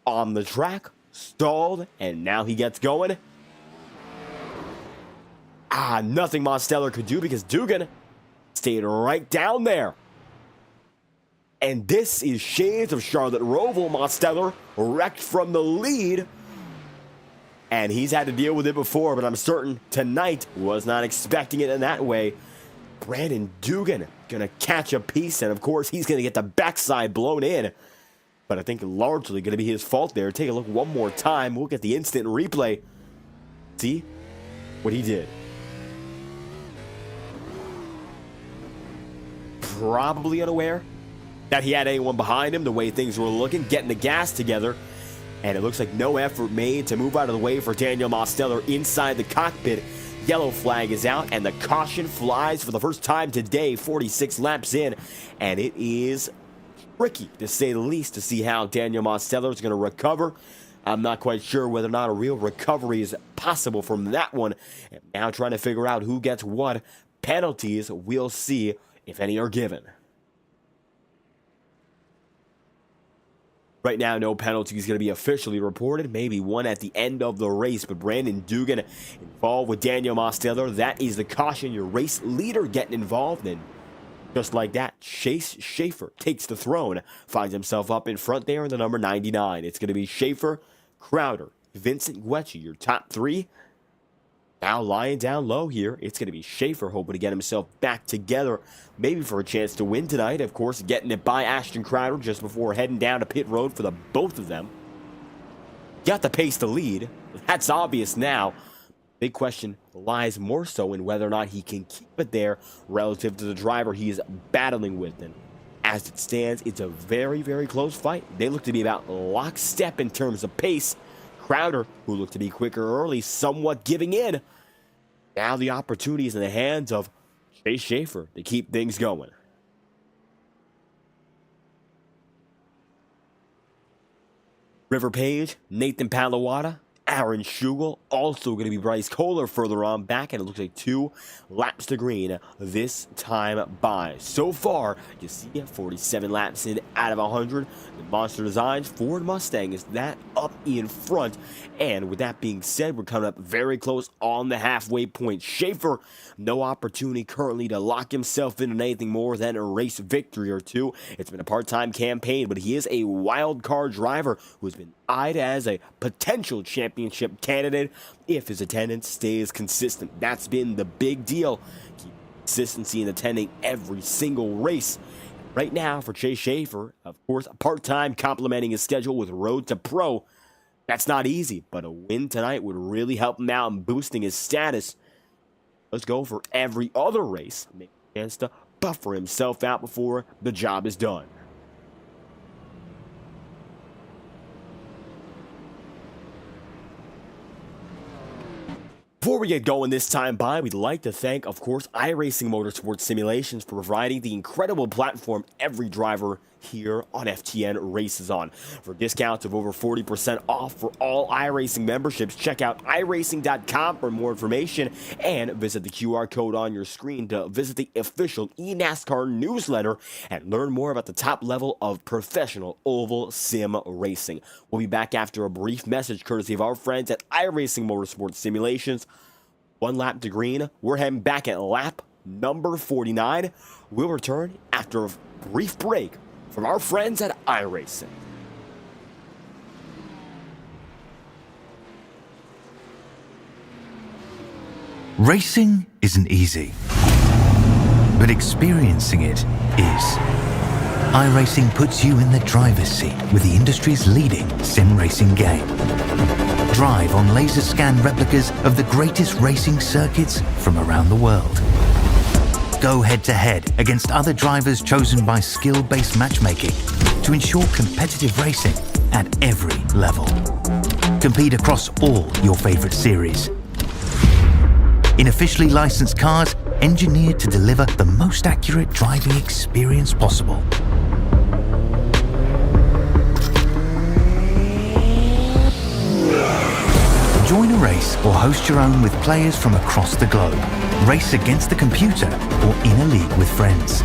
on the track. Stalled. And now he gets going. Nothing Mosteller could do because Dugan stayed right down there. And this is shades of Charlotte Roval. Mosteller wrecked from the lead. And he's had to deal with it before, but I'm certain tonight was not expecting it in that way. Brandon Dugan going to catch a piece, and of course, he's going to get the backside blown in. But I think largely going to be his fault there. Take a look one more time. We'll get the instant replay. See what he did. Probably unaware that he had anyone behind him, the way things were looking, getting the gas together. And it looks like no effort made to move out of the way for Daniel Mosteller inside the cockpit. Yellow flag is out, and the caution flies for the first time today, 46 laps in. And it is tricky, to say the least, to see how Daniel Mosteller is going to recover. I'm not quite sure whether or not a real recovery is possible from that one. And now trying to figure out who gets what. Penalties, we'll see if any are given. Right now, no penalty is going to be officially reported. Maybe one at the end of the race. But Brandon Dugan involved with Daniel Mosteller. That is the caution. Your race leader getting involved. And just like that, Chase Schaefer takes the throne. Finds himself up in front there in the number 99. It's going to be Schaefer, Crowder, Vincent Guecci, your top three. Now lying down low here, it's going to be Schaefer hoping to get himself back together, maybe for a chance to win tonight. Of course, getting it by Ashton Crowder just before heading down to pit road for the both of them. Got the pace to lead. That's obvious now. Big question lies more so in whether or not he can keep it there relative to the driver he is battling with. And as it stands, it's a very, very close fight. They look to be about lockstep in terms of pace. Crowder, who looked to be quicker early, somewhat giving in. Now the opportunity is in the hands of Chase Schaefer to keep things going. River Page, Nathan Palawada, Aaron Schugel, also going to be Bryce Kohler further on back, and it looks like 2 laps to green this time by. So far, you see 47 laps in out of 100. The Monster Designs Ford Mustang is that up in front, and with that being said, we're coming up very close on the halfway point. Schaefer, no opportunity currently to lock himself into anything more than a race victory or two. It's been a part-time campaign, but he is a wild card driver who's been eyed as a potential championship candidate if his attendance stays consistent. That's been the big deal. Keep consistency in attending every single race. Right now for Chase Schaefer, of course, part-time complementing his schedule with Road to Pro. That's not easy, but a win tonight would really help him out in boosting his status. Let's go for every other race. Make a chance to buffer himself out before the job is done. Before we get going this time by, we'd like to thank, of course, iRacing Motorsport Simulations for providing the incredible platform every driver here on FTN races on. For discounts of over 40% off for all iRacing memberships, check out iRacing.com for more information and visit the QR code on your screen to visit the official eNASCAR newsletter and learn more about the top level of professional oval sim racing. We'll be back after a brief message courtesy of our friends at iRacing Motorsport Simulations. 1 lap to green. We're heading back at lap number 49. We'll return after a brief break from our friends at iRacing. Racing isn't easy, but experiencing it is. iRacing puts you in the driver's seat with the industry's leading sim racing game. Drive on laser scan replicas of the greatest racing circuits from around the world. Go head-to-head against other drivers chosen by skill-based matchmaking to ensure competitive racing at every level. Compete across all your favorite series. In officially licensed cars, engineered to deliver the most accurate driving experience possible. Join a race or host your own with players from across the globe. Race against the computer or in a league with friends.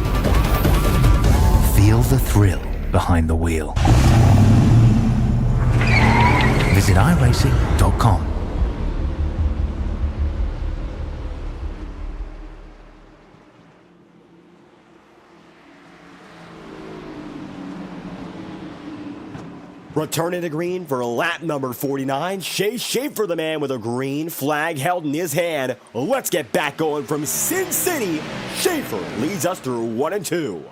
Feel the thrill behind the wheel. Visit iRacing.com. Returning to green for lap number 49, Chase Schaefer, the man with a green flag held in his hand. Let's get back going from Sin City. Schaefer leads us through 1 and 2.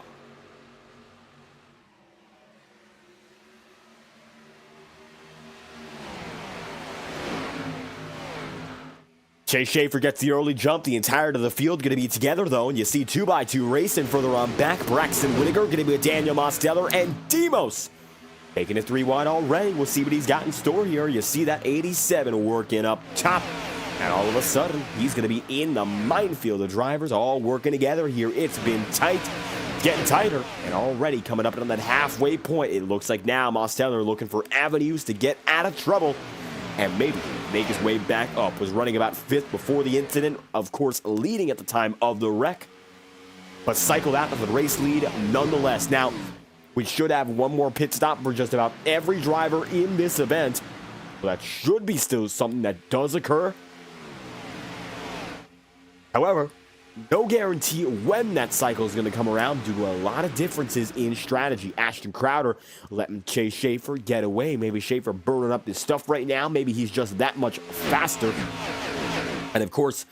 Chase Schaefer gets the early jump. The entirety of the field going to be together, though, and you see 2x2 racing further on back. Braxton Whittaker going to be with Daniel Mosteller and Demos taking it 3 wide already. We'll see what he's got in store here. You see that 87 working up top. And all of a sudden, he's going to be in the minefield. The drivers all working together here. It's been tight, getting tighter, and already coming up on that halfway point. It looks like now Mosteller looking for avenues to get out of trouble and maybe make his way back up. Was running about 5th before the incident. Of course, leading at the time of the wreck, but cycled out of the race lead nonetheless. Now, we should have one more pit stop for just about every driver in this event. So that should be still something that does occur. However, no guarantee when that cycle is going to come around due to a lot of differences in strategy. Ashton Crowder letting Chase Schaefer get away. Maybe Schaefer burning up his stuff right now. Maybe he's just that much faster. And of course,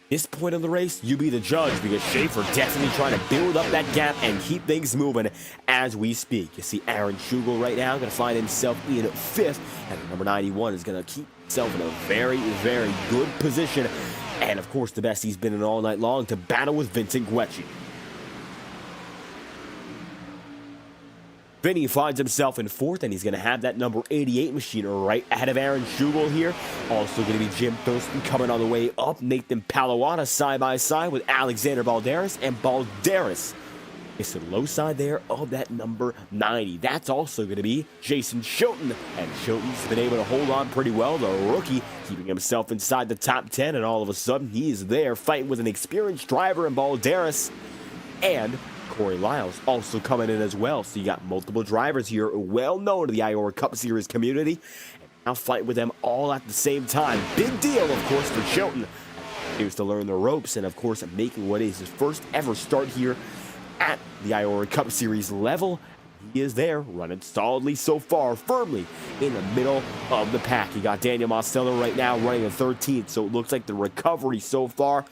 this point of the race, you be the judge, because Schaefer definitely trying to build up that gap and keep things moving as we speak. You see Aaron Schugel right now going to find himself in 5th, and number 91 is going to keep himself in a very, very good position. And of course, the best he's been in all night long to battle with Vincent Guecci. Vinny finds himself in 4th, and he's going to have that number 88 machine right ahead of Aaron Schugel here. Also going to be Jim Thurston coming on the way up. Nathan Palawana side by side with Alexander Balderas, and Balderas is the low side there of that number 90. That's also going to be Jason Schoten, and Schoten's been able to hold on pretty well. The rookie keeping himself inside the top 10, and all of a sudden he is there fighting with an experienced driver in Balderas, and Corey Lyles also coming in as well. So you got multiple drivers here well known to the IORA Cup Series community, and now fight with them all at the same time. Big deal, of course, for Schoten. He was to learn the ropes, and of course making what is his first ever start here at the IORA Cup Series level. He is there running solidly so far, firmly in the middle of the pack. You got Daniel Marcello right now running in 13th, so it looks like the recovery so far,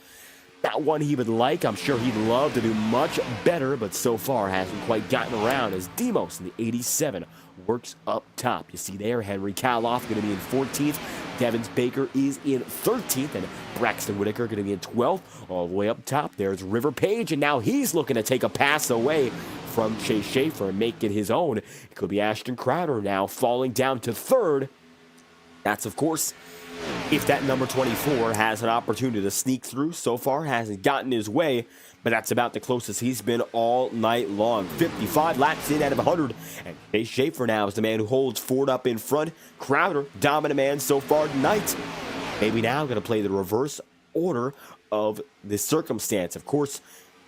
not one he would like. I'm sure he'd love to do much better, but so far hasn't quite gotten around, as Demos in the 87 works up top. You see there, Henry Kaloff going to be in 14th. Devins Baker is in 13th, and Braxton Whitaker going to be in 12th. All the way up top, there's River Page, and now he's looking to take a pass away from Chase Schaefer and make it his own. It could be Ashton Crowder now falling down to 3rd. That's, of course, if that number 24 has an opportunity to sneak through. So far hasn't gotten his way, but that's about the closest he's been all night long. 55 laps in out of 100, and Chase Schaefer now is the man who holds Ford up in front. Crowder, dominant man so far tonight. Maybe now going to play the reverse order of this circumstance. Of course,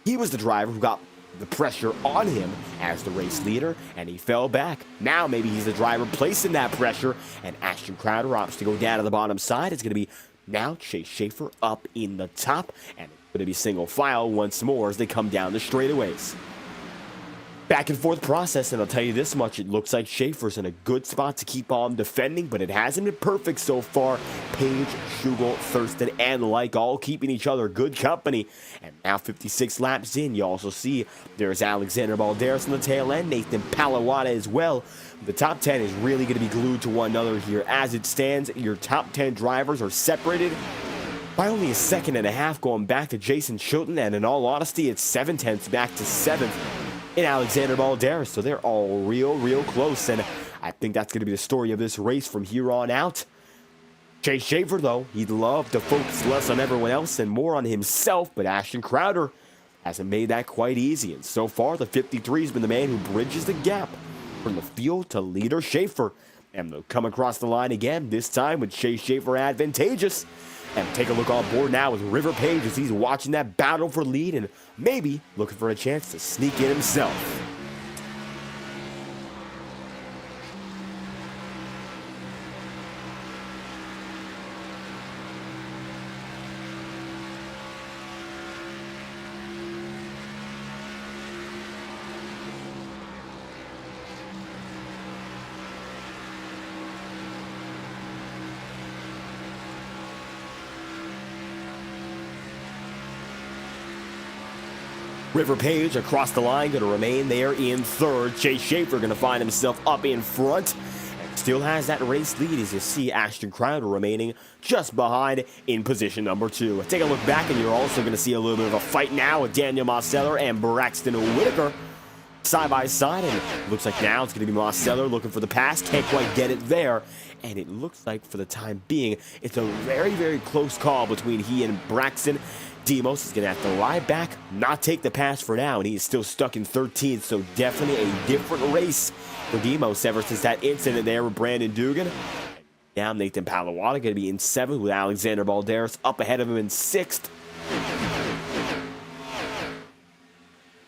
he was the driver who got the pressure on him as the race leader, and he fell back. Now maybe he's the driver placing that pressure, and Ashton Crowder opts to go down to the bottom side. It's going to be now Chase Schaefer up in the top, and it's going to be single file once more as they come down the straightaways. Back and forth process, and I'll tell you this much, it looks like Schaefer's in a good spot to keep on defending, but it hasn't been perfect so far. Page, Schugel, Thurston, and Like all keeping each other good company. And now 56 laps in, you also see there's Alexander Balderas on the tail end, Nathan Palawana as well. The top 10 is really going to be glued to one another here. As it stands, your top 10 drivers are separated by only a second and a half, going back to Jason Schoten, and in all honesty, it's 7/10 back to 7th. In Alexander Balderas, so they're all real close, and I think that's going to be the story of this race from here on out. Chase Schaefer, though, he'd love to focus less on everyone else and more on himself, but Ashton Crowder hasn't made that quite easy, and so far the 53 has been the man who bridges the gap from the field to leader Schaefer, and they'll come across the line again, this time with Chase Schaefer advantageous. And take a look on board now with River Page as he's watching that battle for lead and maybe looking for a chance to sneak in himself. River Page across the line, going to remain there in 3rd. Chase Schaefer going to find himself up in front. And still has that race lead as you see Ashton Crowder remaining just behind in position number 2. Take a look back and you're also going to see a little bit of a fight now with Daniel Marceller and Braxton Whitaker side by side. And it looks like now it's going to be Marceller looking for the pass. Can't quite get it there. And it looks like for the time being, it's a very close call between he and Braxton. Demos is going to have to lie back, not take the pass for now, and he is still stuck in 13th, so definitely a different race for Demos ever since that incident there with Brandon Dugan. Now Nathan Palawana going to be in 7th with Alexander Balderas up ahead of him in 6th.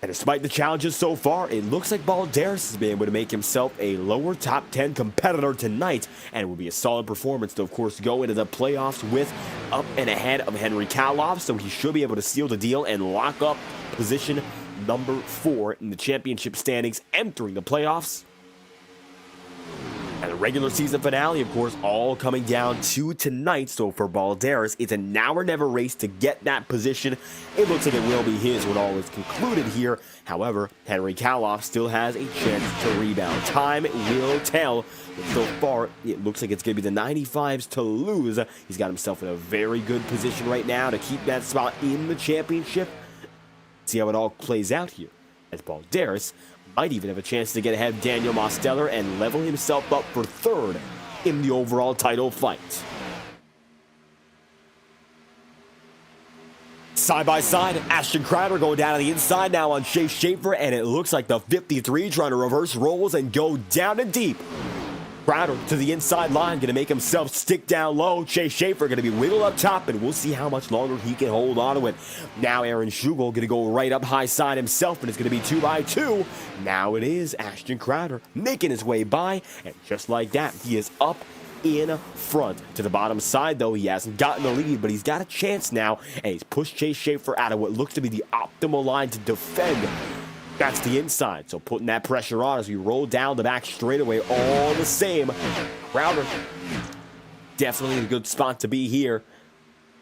And despite the challenges so far, it looks like Balderas has been able to make himself a lower top 10 competitor tonight, and it will be a solid performance to, of course, go into the playoffs with up and ahead of Henry Kaloff, so he should be able to seal the deal and lock up position number 4 in the championship standings entering the playoffs. And the regular season finale, of course, all coming down to tonight. So for Balderas, it's a now or never race to get that position. It looks like it will be his when all is concluded here. However, Henry Kaloff still has a chance to rebound. Time will tell. But so far, it looks like it's going to be the 95s to lose. He's got himself in a very good position right now to keep that spot in the championship. See how it all plays out here, as Balderas might even have a chance to get ahead of Daniel Mosteller and level himself up for third in the overall title fight. Side by side, Ashton Crowder going down to the inside now on Chase Schaefer, and it looks like the 53 trying to reverse roles and go down and deep. Crowder to the inside line, going to make himself stick down low. Chase Schaefer going to be wiggled up top, and we'll see how much longer he can hold on to it. Now Aaron Schugel going to go right up high side himself, and it's going to be 2x2. Now it is Ashton Crowder making his way by, and just like that, he is up in front. To the bottom side, though, he hasn't gotten the lead, but he's got a chance now, and he's pushed Chase Schaefer out of what looks to be the optimal line to defend. That's the inside, so putting that pressure on as we roll down the back straightaway all the same. Crowder, definitely a good spot to be here.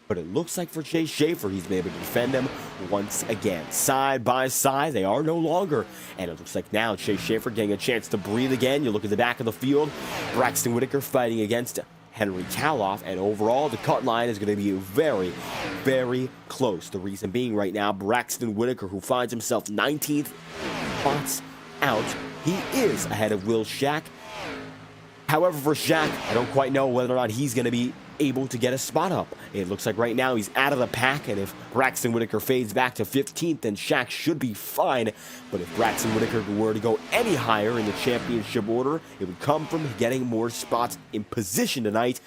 But it looks like for Chase Schaefer, he's been able to defend him once again. Side by side, they are no longer. And it looks like now Chase Schaefer getting a chance to breathe again. You look at the back of the field, Braxton Whitaker fighting against Henry Kaloff, and overall the cut line is going to be very, very close. The reason being right now, Braxton Whitaker, who finds himself 19th spots out, he is ahead of Will Shack. However, for Shack, I don't quite know whether or not he's going to be able to get a spot up. It looks like right now he's out of the pack, and if Braxton Whitaker fades back to 15th, then Shack should be fine. But if Braxton Whitaker were to go any higher in the championship order, it would come from getting more spots in position tonight.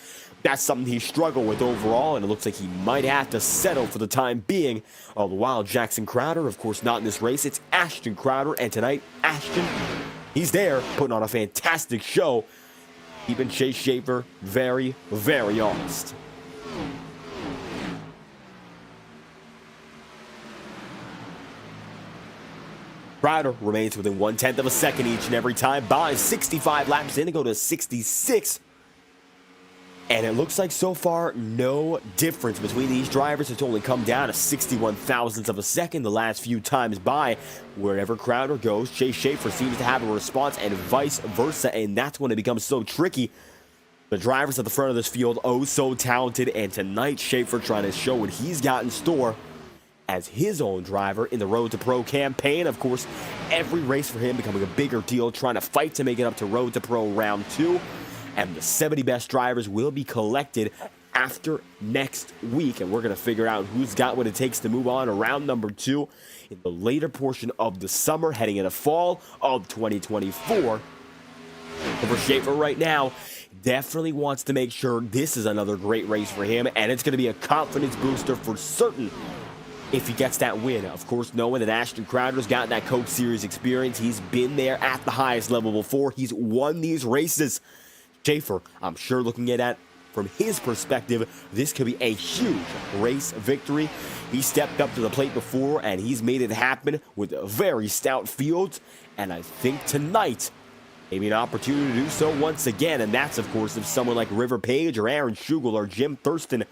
That's something he struggled with overall, and it looks like he might have to settle for the time being. All the while, Jackson Crowder, of course, not in this race. It's Ashton Crowder, and tonight, Ashton, he's there, putting on a fantastic show, keeping Chase Schaefer very, very honest. Crowder remains within 1/10 of a second each and every time. By 65 laps in to go to 66. And it looks like so far no difference between these drivers. It's only come down to 61 thousandths of a second the last few times by. Wherever Crowder goes, Chase Schaefer seems to have a response, and vice versa, and that's when it becomes so tricky. The drivers at the front of this field, oh so talented, and tonight Schaefer trying to show what he's got in store as his own driver in the Road to Pro campaign. Of course, every race for him becoming a bigger deal, trying to fight to make it up to Road to Pro Round 2. And the 70 best drivers will be collected after next week, and we're going to figure out who's got what it takes to move on to round number 2 in the later portion of the summer, heading into fall of 2024. But for Schaefer right now, definitely wants to make sure this is another great race for him, and it's going to be a confidence booster for certain if he gets that win. Of course, knowing that Ashton Crowder's got that Cup Series experience, he's been there at the highest level before, he's won these races. Schaefer, I'm sure looking at that from his perspective, this could be a huge race victory. He stepped up to the plate before, and he's made it happen with very stout fields, and I think tonight, maybe an opportunity to do so once again, and that's, of course, if someone like River Page or Aaron Schugel or Jim Thurston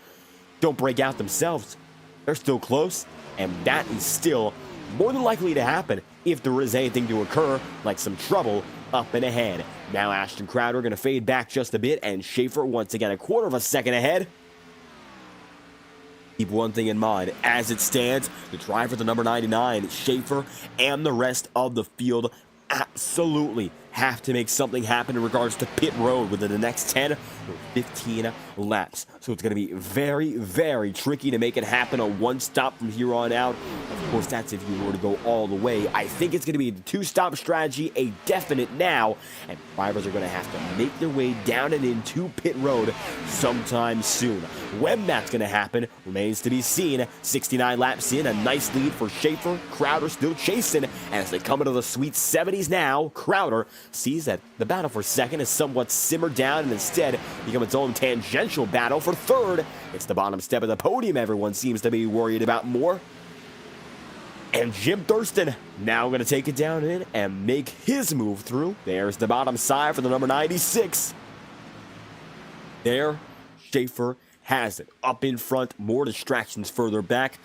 don't break out themselves. They're still close, and that is still more than likely to happen if there is anything to occur, like some trouble up and ahead. Now Ashton Crowder going to fade back just a bit, and Schaefer once again a quarter of a second ahead. Keep one thing in mind, as it stands, the driver, the number 99, Schaefer, and the rest of the field absolutely have to make something happen in regards to pit road within the next 10 or 15 laps. So it's going to be very, very tricky to make it happen on one stop from here on out. Of course, that's if you were to go all the way. I think it's going to be the two-stop strategy, a definite now, and drivers are going to have to make their way down and into pit road sometime soon. When that's going to happen remains to be seen. 69 laps in, a nice lead for Schaefer. Crowder still chasing, and as they come into the sweet 70s now, Crowder sees that the battle for second is somewhat simmered down and instead become its own tangential battle for third. It's the bottom step of the podium everyone seems to be worried about more. And Jim Thurston now going to take it down in and make his move through. There's the bottom side for the number 96. There, Schaefer has it. Up in front, more distractions further back.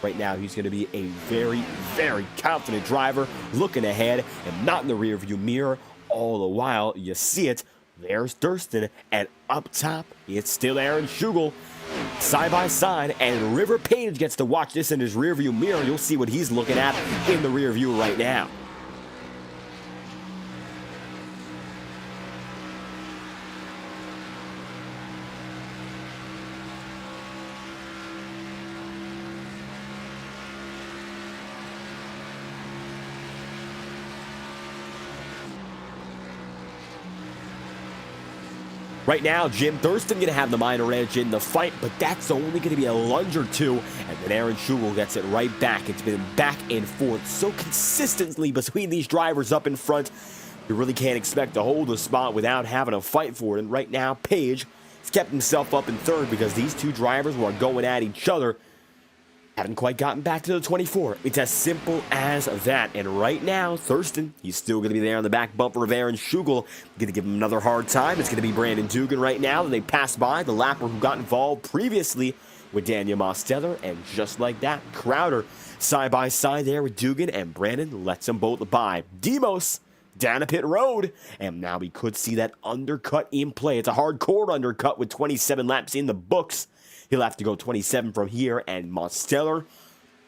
Right now, he's going to be a very, very confident driver, looking ahead and not in the rearview mirror. All the while, you see it. There's Thurston, and up top, it's still Aaron Schugel. Side by side, and River Page gets to watch this in his rearview mirror. You'll see what he's looking at in the rear view right now. Right now, Jim Thurston going to have the minor edge in the fight, but that's only going to be a lunge or two, and then Aaron Schugel gets it right back. It's been back and forth so consistently between these drivers up in front. You really can't expect to hold a spot without having a fight for it, and right now, Page has kept himself up in third because these two drivers were going at each other. Haven't quite gotten back to the 24. It's as simple as that. And right now, Thurston, he's still going to be there on the back bumper of Aaron Schugel. Going to give him another hard time. It's going to be Brandon Dugan right now. They pass by the lapper who got involved previously with Daniel Mosteller. And just like that, Crowder side by side there with Dugan. And Brandon lets them both by. Demos down a pit road. And now we could see that undercut in play. It's a hardcore undercut with 27 laps in the books. He'll have to go 27 from here, and Mosteller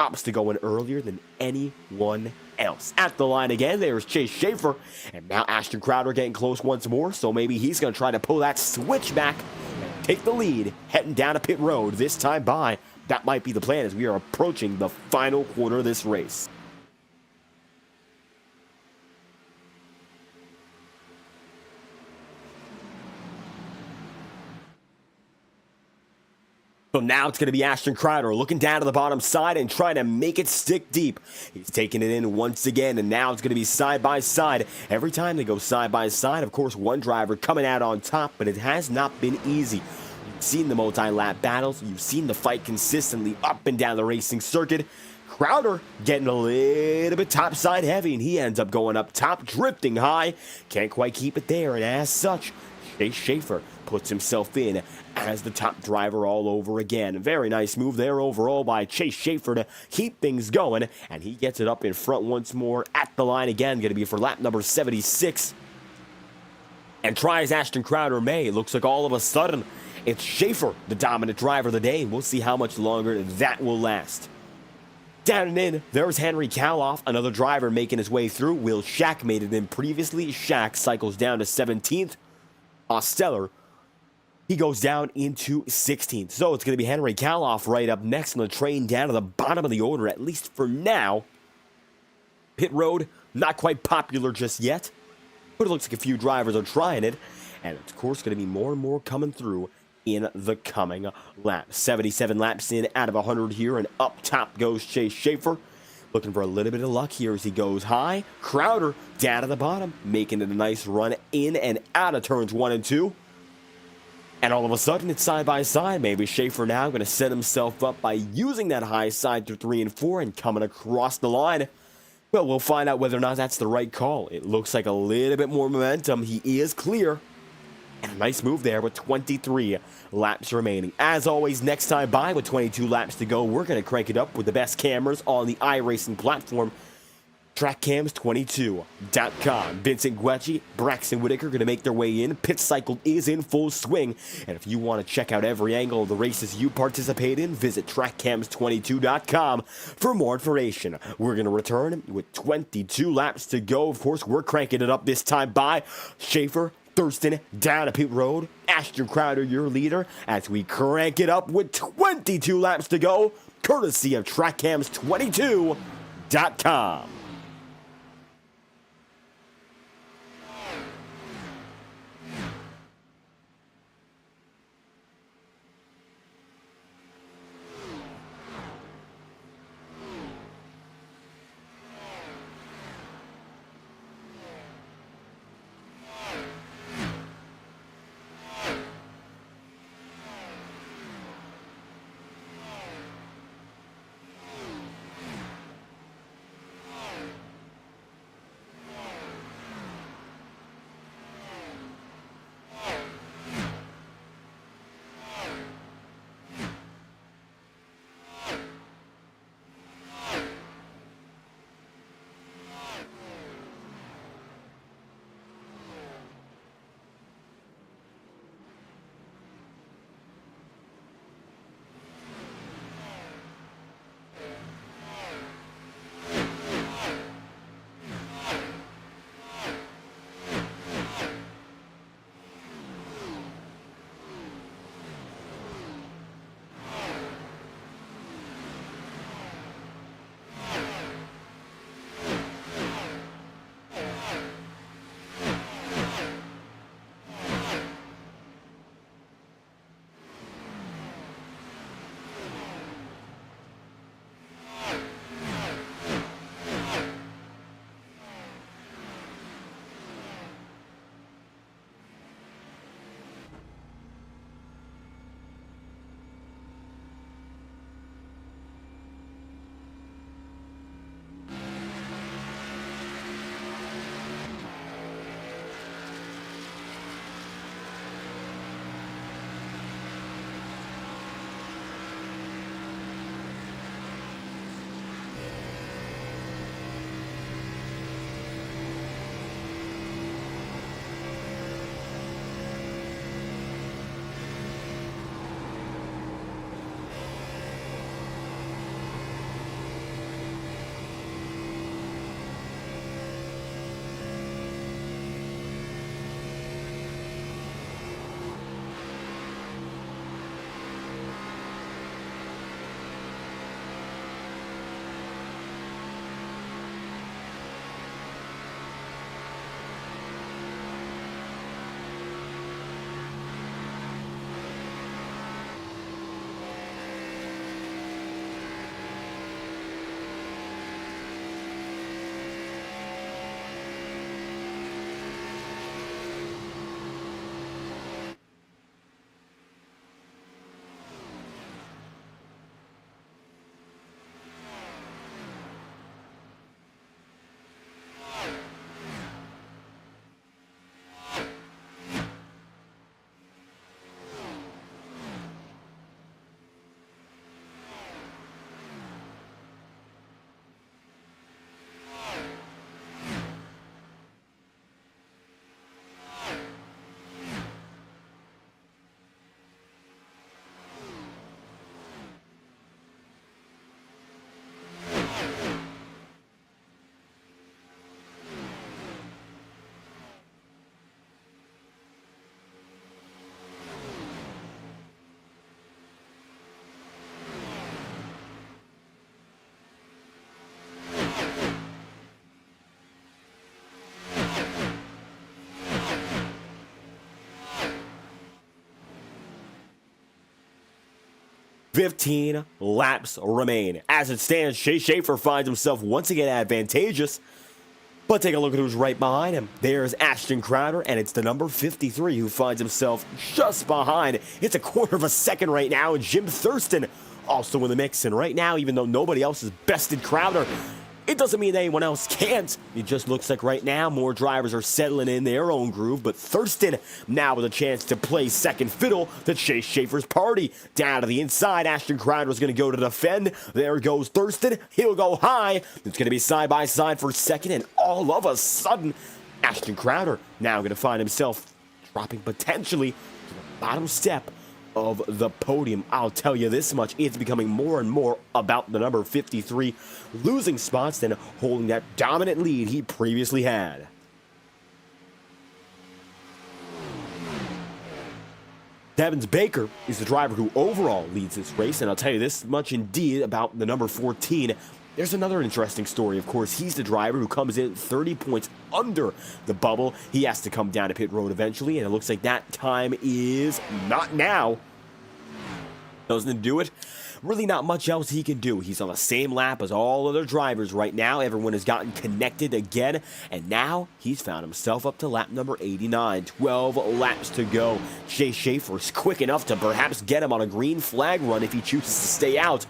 opts to go in earlier than anyone else. At the line again, there's Chase Schaefer, and now Ashton Crowder getting close once more, so maybe he's going to try to pull that switch back and take the lead, heading down a pit road this time by. That might be the plan as we are approaching the final quarter of this race. So now it's going to be Ashton Crowder looking down to the bottom side and trying to make it stick deep. He's taking it in once again, and now it's going to be side by side. Every time they go side by side, of course, one driver coming out on top, but it has not been easy. You've seen the multi-lap battles. You've seen the fight consistently up and down the racing circuit. Crowder getting a little bit topside heavy, and he ends up going up top, drifting high. Can't quite keep it there, and as such, Chase Schaefer puts himself in as the top driver all over again. Very nice move there overall by Chase Schaefer to keep things going, and he gets it up in front once more at the line again. Going to be for lap number 76. And try as Ashton Crowder may, it looks like all of a sudden it's Schaefer, the dominant driver of the day. We'll see how much longer that will last. Down and in, there's Henry Kaloff, another driver making his way through. Will Shack made it in previously. Shack cycles down to 17th. Mosteller, he goes down into 16th. So it's going to be Henry Kaloff right up next on the train down to the bottom of the order, at least for now. Pit road, not quite popular just yet, but it looks like a few drivers are trying it. And it's, of course, going to be more and more coming through in the coming lap. 77 laps in out of 100 here, and up top goes Chase Schaefer. Looking for a little bit of luck here as he goes high. Crowder down at the bottom, making it a nice run in and out of turns 1 and 2. And all of a sudden, it's side by side. Maybe Schaefer now going to set himself up by using that high side through 3 and 4 and coming across the line. Well, we'll find out whether or not that's the right call. It looks like a little bit more momentum. He is clear. And a nice move there with 23 laps remaining. As always, next time by with 22 laps to go, we're going to crank it up with the best cameras on the iRacing platform. TrackCams22.com. Vincent Guecci, Braxton Whitaker going to make their way in. Pit cycle is in full swing. And if you want to check out every angle of the races you participate in, visit TrackCams22.com for more information. We're going to return with 22 laps to go. Of course, we're cranking it up this time by Schaefer, Thurston down a pit road. Ashton Crowder, your leader, as we crank it up with 22 laps to go, courtesy of TrackCams22.com. 15 laps remain. As it stands, Chase Schaefer finds himself once again advantageous. But take a look at who's right behind him. There's Ashton Crowder, and it's the number 53 who finds himself just behind. It's a quarter of a second right now, and Jim Thurston also in the mix. And right now, even though nobody else has bested Crowder, it doesn't mean anyone else can't. It just looks like right now more drivers are settling in their own groove, but Thurston now with a chance to play second fiddle to Chase Schaefer's party. Down to the inside, Ashton Crowder is going to go to defend. There goes Thurston. He'll go high. It's going to be side by side for second, and all of a sudden, Ashton Crowder now going to find himself dropping potentially to the bottom step of the podium. I'll tell you this much, it's becoming more and more about the number 53 losing spots than holding that dominant lead he previously had. Devin Baker is the driver who overall leads this race, and I'll tell you this much indeed about the number 14. There's another interesting story. Of course, he's the driver who comes in 30 points under the bubble. He has to come down to pit road eventually, and it looks like that time is not now. Doesn't do it. Really not much else he can do. He's on the same lap as all other drivers right now. Everyone has gotten connected again, and now he's found himself up to lap number 89. 12 laps to go. Chase Schaefer is quick enough to perhaps get him on a green flag run if he chooses to stay out.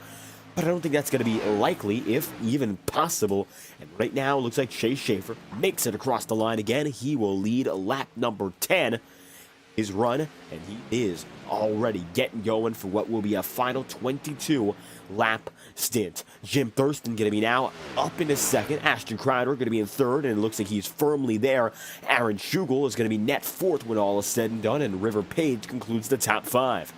But I don't think that's going to be likely, if even possible. And right now, it looks like Chase Schaefer makes it across the line again. He will lead lap number 10, his run, and he is already getting going for what will be a final 22-lap stint. Jim Thurston going to be now up into second. Ashton Crowder going to be in third, and it looks like he's firmly there. Aaron Schugel is going to be net fourth when all is said and done, and River Page concludes the top five.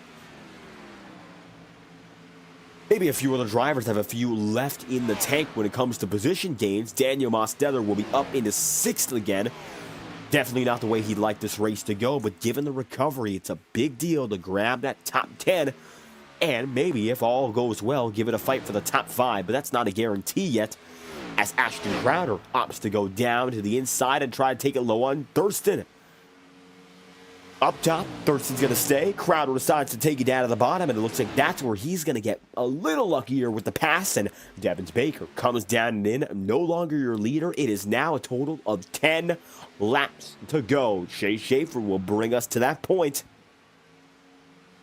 Maybe a few other drivers have a few left in the tank when it comes to position gains. Daniel Mosteller will be up into sixth again. Definitely not the way he'd like this race to go, but given the recovery, it's a big deal to grab that top 10. And maybe, if all goes well, give it a fight for the top 5, but that's not a guarantee yet, as Ashton Crowder opts to go down to the inside and try to take it low on Thurston. Up top, Thurston's going to stay. Crowder decides to take it down to the bottom, and it looks like that's where he's going to get a little luckier with the pass, and Devin Baker comes down and in. No longer your leader. It is now a total of 10 laps to go. Chase Schaefer will bring us to that point.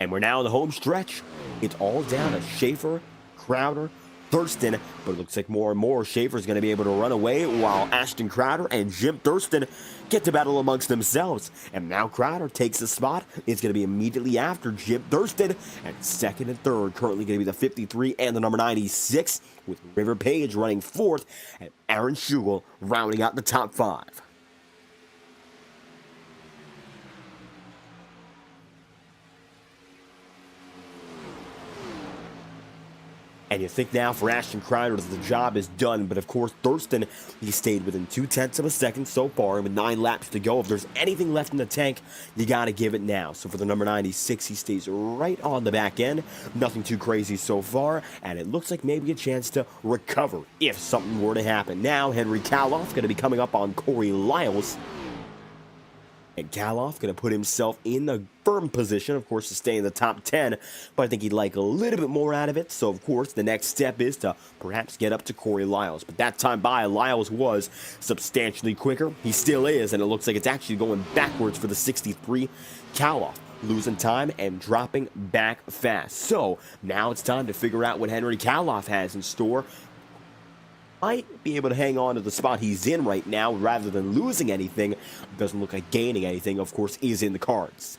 And we're now in the home stretch. It's all down to Schaefer, Crowder, Thurston, but it looks like more and more Schaefer's going to be able to run away while Ashton Crowder and Jim Thurston get to battle amongst themselves. And now Crowder takes the spot. It's going to be immediately after Jim Thurston, and second and third currently going to be the 53 and the number 96, with River Page running fourth and Aaron Schugel rounding out the top 5. And you think now for Ashton Crowder that the job is done, but of course Thurston, he stayed within 0.2 of a second so far, and with 9 laps to go, if there's anything left in the tank, you got to give it now. So for the number 96, he stays right on the back end. Nothing too crazy so far, and it looks like maybe a chance to recover if something were to happen. Now Henry Kaloff going to be coming up on Corey Lyles. And Kaloff going to put himself in a firm position, of course, to stay in the top 10, but I think he'd like a little bit more out of it. So, of course, the next step is to perhaps get up to Corey Lyles. But that time by, Lyles was substantially quicker. He still is, and it looks like it's actually going backwards for the 63. Kaloff losing time and dropping back fast. So, now it's time to figure out what Henry Kaloff has in store. Might be able to hang on to the spot he's in right now rather than losing anything. Doesn't look like gaining anything, of course, is in the cards.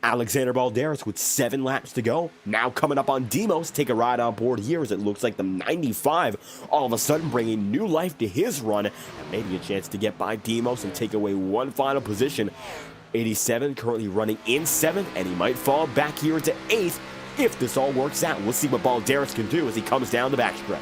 Alexander Balderas with 7 laps to go. Now coming up on Demos. Take a ride on board here as it looks like the 95 all of a sudden bringing new life to his run. And maybe a chance to get by Demos and take away one final position. 87 currently running in 7th, and he might fall back here into 8th. If this all works out, we'll see what Balderas can do as he comes down the backstretch.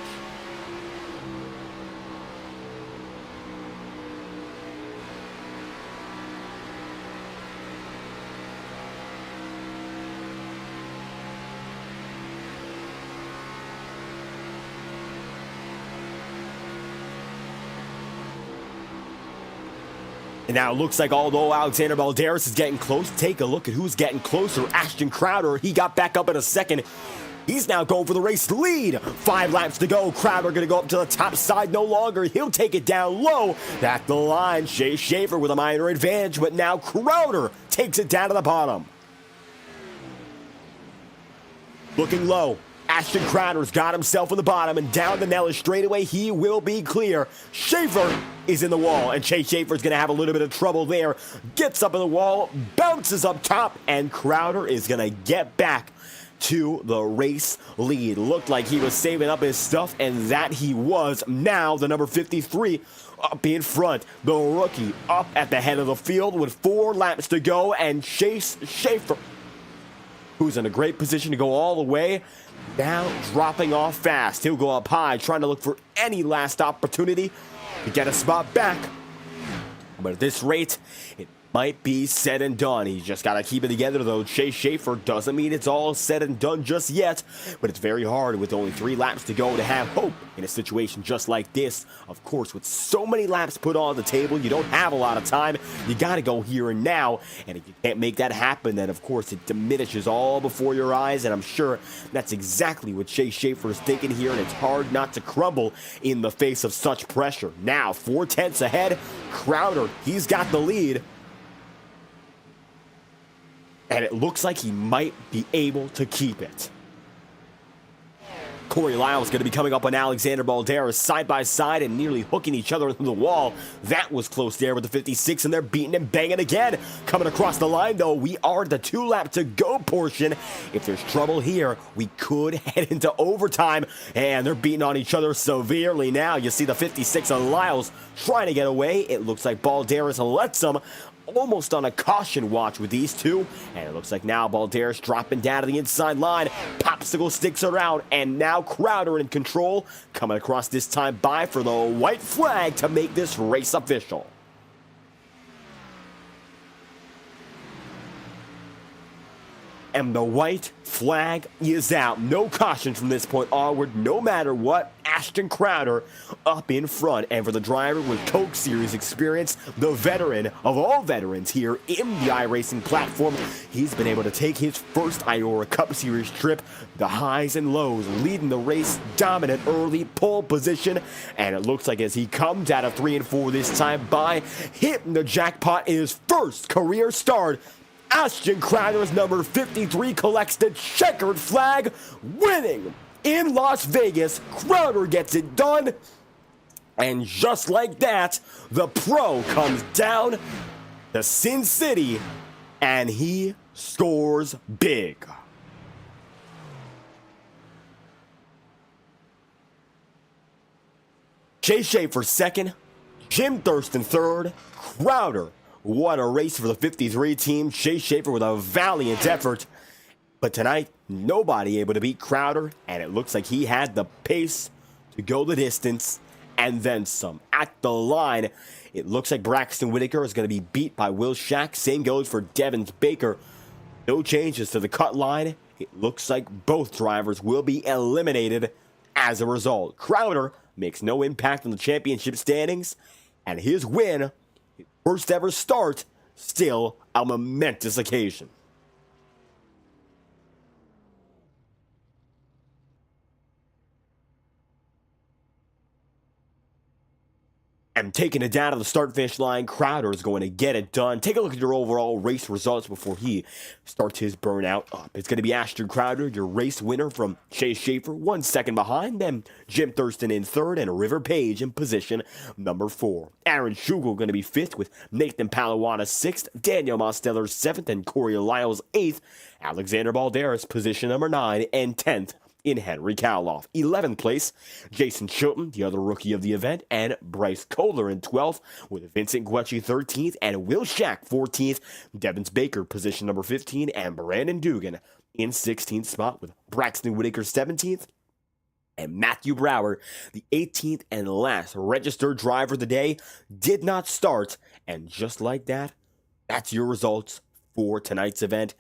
And now it looks like although Alexander Balderas is getting close, take a look at who's getting closer. Ashton Crowder, he got back up in a second. He's now going for the race lead. 5 laps to go. Crowder going to go up to the top side no longer. He'll take it down low. At the line, Chase Schaefer with a minor advantage, but now Crowder takes it down to the bottom. Looking low. Ashton Crowder's got himself in the bottom, and down the Nellis straightaway, he will be clear. Schaefer is in the wall, and Chase Schaefer's going to have a little bit of trouble there. Gets up in the wall, bounces up top, and Crowder is going to get back to the race lead. Looked like he was saving up his stuff, and that he was. Now the number 53 up in front. The rookie up at the head of the field with 4 laps to go, and Chase Schaefer, who's in a great position to go all the way, now dropping off fast. He'll go up high, trying to look for any last opportunity to get a spot back. But at this rate, it might be said and done. He's just got to keep it together, though. Chase Schaefer doesn't mean it's all said and done just yet, but it's very hard with only 3 laps to go to have hope in a situation just like this. Of course, with so many laps put on the table, you don't have a lot of time. You got to go here and now, and if you can't make that happen, then of course it diminishes all before your eyes, and I'm sure that's exactly what Chase Schaefer is thinking here, and it's hard not to crumble in the face of such pressure. Now, 4 tenths ahead, Crowder, he's got the lead. And it looks like he might be able to keep it. Corey Lyles going to be coming up on Alexander Balderas side by side and nearly hooking each other into the wall. That was close there with the 56, and they're beating and banging again. Coming across the line, though, we are at the 2 lap to go portion. If there's trouble here, we could head into overtime, and they're beating on each other severely now. You see the 56 on Lyles trying to get away. It looks like Balderas lets him. Almost on a caution watch with these two, and it looks like now Balderas dropping down to the inside line. Popsicle sticks around, and now Crowder in control, coming across this time by for the white flag to make this race official. And the white flag is out. No caution from this point onward, no matter what. Ashton Crowder up in front. And for the driver with Coke Series experience, the veteran of all veterans here in the iRacing platform, he's been able to take his first IORA Cup Series trip, the highs and lows, leading the race, dominant early pole position. And it looks like as he comes out of 3 and 4 this time by, hitting the jackpot in his first career start, Ashton Crowder's number 53 collects the checkered flag, winning in Las Vegas. Crowder gets it done, and just like that, the pro comes down to Sin City, and he scores big. Chase Schaefer second, Jim Thurston third, Crowder. What a race for the 53 team. Chase Schaefer with a valiant effort. But tonight, nobody able to beat Crowder, and it looks like he had the pace to go the distance and then some. At the line, it looks like Braxton Whitaker is going to be beat by Will Shack. Same goes for Devin Baker. No changes to the cut line. It looks like both drivers will be eliminated as a result. Crowder makes no impact on the championship standings, and his win, his first ever start, still a momentous occasion. And taking it down to the start-finish line, Crowder is going to get it done. Take a look at your overall race results before he starts his burnout up. It's going to be Ashton Crowder, your race winner, from Chase Schaefer, 1 second behind. Then Jim Thurston in third, and River Page in position number 4. Aaron Schugel going to be 5th, with Nathan Palawana 6th, Daniel Mosteller 7th, and Corey Lyles 8th. Alexander Balderas position number 9, and 10th. In Henry Kaloff. 11th place, Jason Chilton, the other rookie of the event, and Bryce Kohler in 12th, with Vincent Guecci 13th, and Will Shack 14th, Devins Baker, position number 15, and Brandon Dugan in 16th spot, with Braxton Whitaker 17th, and Matthew Brower, the 18th and last registered driver of the day, did not start, and just like that, that's your results for tonight's event.